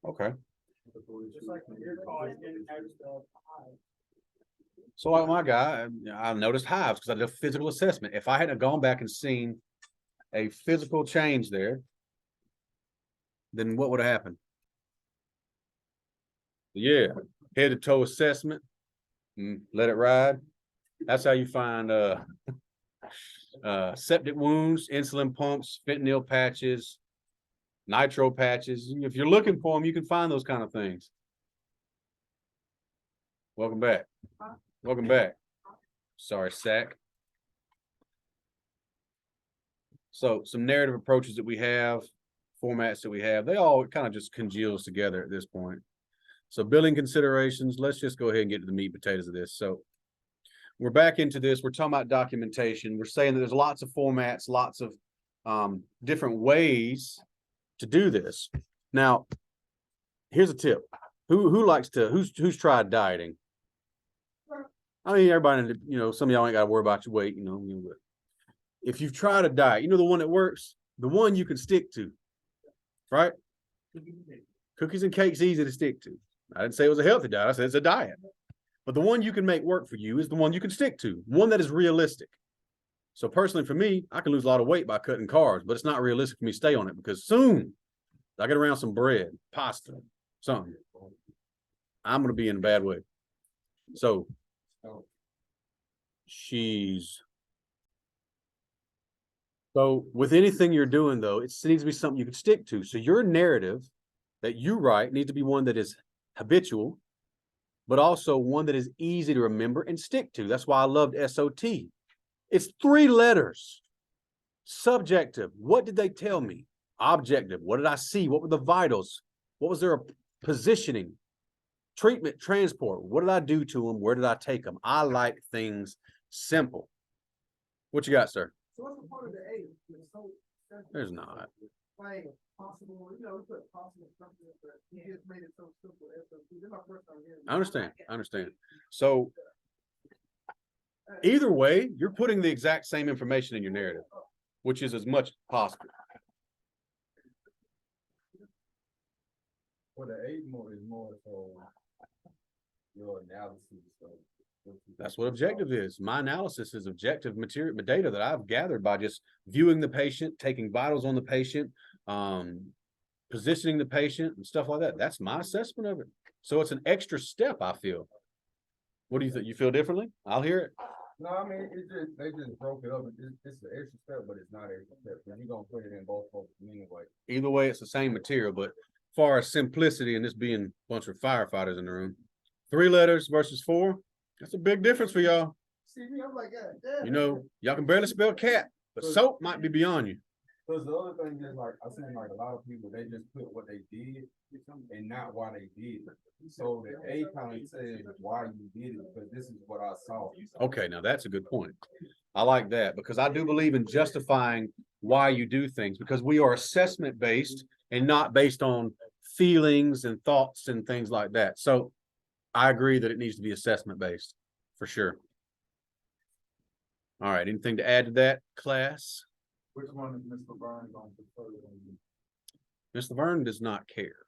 Speaker 1: Okay. So like my guy, I noticed hives because I did a physical assessment. If I hadn't gone back and seen a physical change there, then what would have happened? Yeah, head to toe assessment, let it ride. That's how you find septic wounds, insulin pumps, fentanyl patches, nitro patches. If you're looking for them, you can find those kind of things. Welcome back. Welcome back. Sorry, Sack. So some narrative approaches that we have, formats that we have, they all kind of just congeals together at this point. So billing considerations, let's just go ahead and get to the meat and potatoes of this. So we're back into this. We're talking about documentation. We're saying that there's lots of formats, lots of different ways to do this. Now, here's a tip. Who's tried dieting? I mean, everybody, some of y'all ain't got to worry about your weight, but if you've tried a diet, the one that works, the one you can stick to, right? Cookies and cake's easy to stick to. I didn't say it was a healthy diet. I said it's a diet. But the one you can make work for you is the one you can stick to, one that is realistic. So personally, for me, I can lose a lot of weight by cutting carbs, but it's not realistic for me to stay on it because soon I get around some bread, pasta, something, I'm going to be in a bad way. So she's So with anything you're doing though, it needs to be something you can stick to. So your narrative that you write needs to be one that is habitual, but also one that is easy to remember and stick to. That's why I loved SOT. It's 3 letters. Subjective. What did they tell me? Objective. What did I see? What were the vitals? What was their positioning? Treatment, transport. What did I do to them? Where did I take them? I like things simple. What you got, sir?
Speaker 3: So what's the point of the A? It's so.
Speaker 1: There's not.
Speaker 3: Like possible, you know, we put possible something, but you just made it so simple. This is my first time hearing.
Speaker 1: I understand. I understand. So either way, you're putting the exact same information in your narrative, which is as much as possible.
Speaker 2: Well, the A more is more so your analysis. So
Speaker 1: That's what objective is. My analysis is objective material, data that I've gathered by just viewing the patient, taking vitals on the patient, positioning the patient and stuff like that. That's my assessment of it. So it's an extra step, I feel. What do you think? You feel differently? I'll hear it.
Speaker 2: No, I mean, they just broke it up. It's an extra step, but it's not an extra step. You're gonna put it in both folks anyway.
Speaker 1: Either way, it's the same material, but as far as simplicity and this being a bunch of firefighters in the room, 3 letters versus 4, that's a big difference for y'all.
Speaker 3: See me, I'm like, God damn.
Speaker 1: You know, y'all can barely spell cat, but soap might be beyond you.
Speaker 2: Because the other thing is like, I seen like a lot of people, they just put what they did and not why they did it. So the A kind of says why you did it, because this is what I saw.
Speaker 1: Okay, now that's a good point. I like that because I do believe in justifying why you do things because we are assessment based and not based on feelings and thoughts and things like that. So I agree that it needs to be assessment based for sure. All right, anything to add to that, class?
Speaker 5: Which one is Mr. Byrne going to put?
Speaker 1: Mr. Laverne does not care.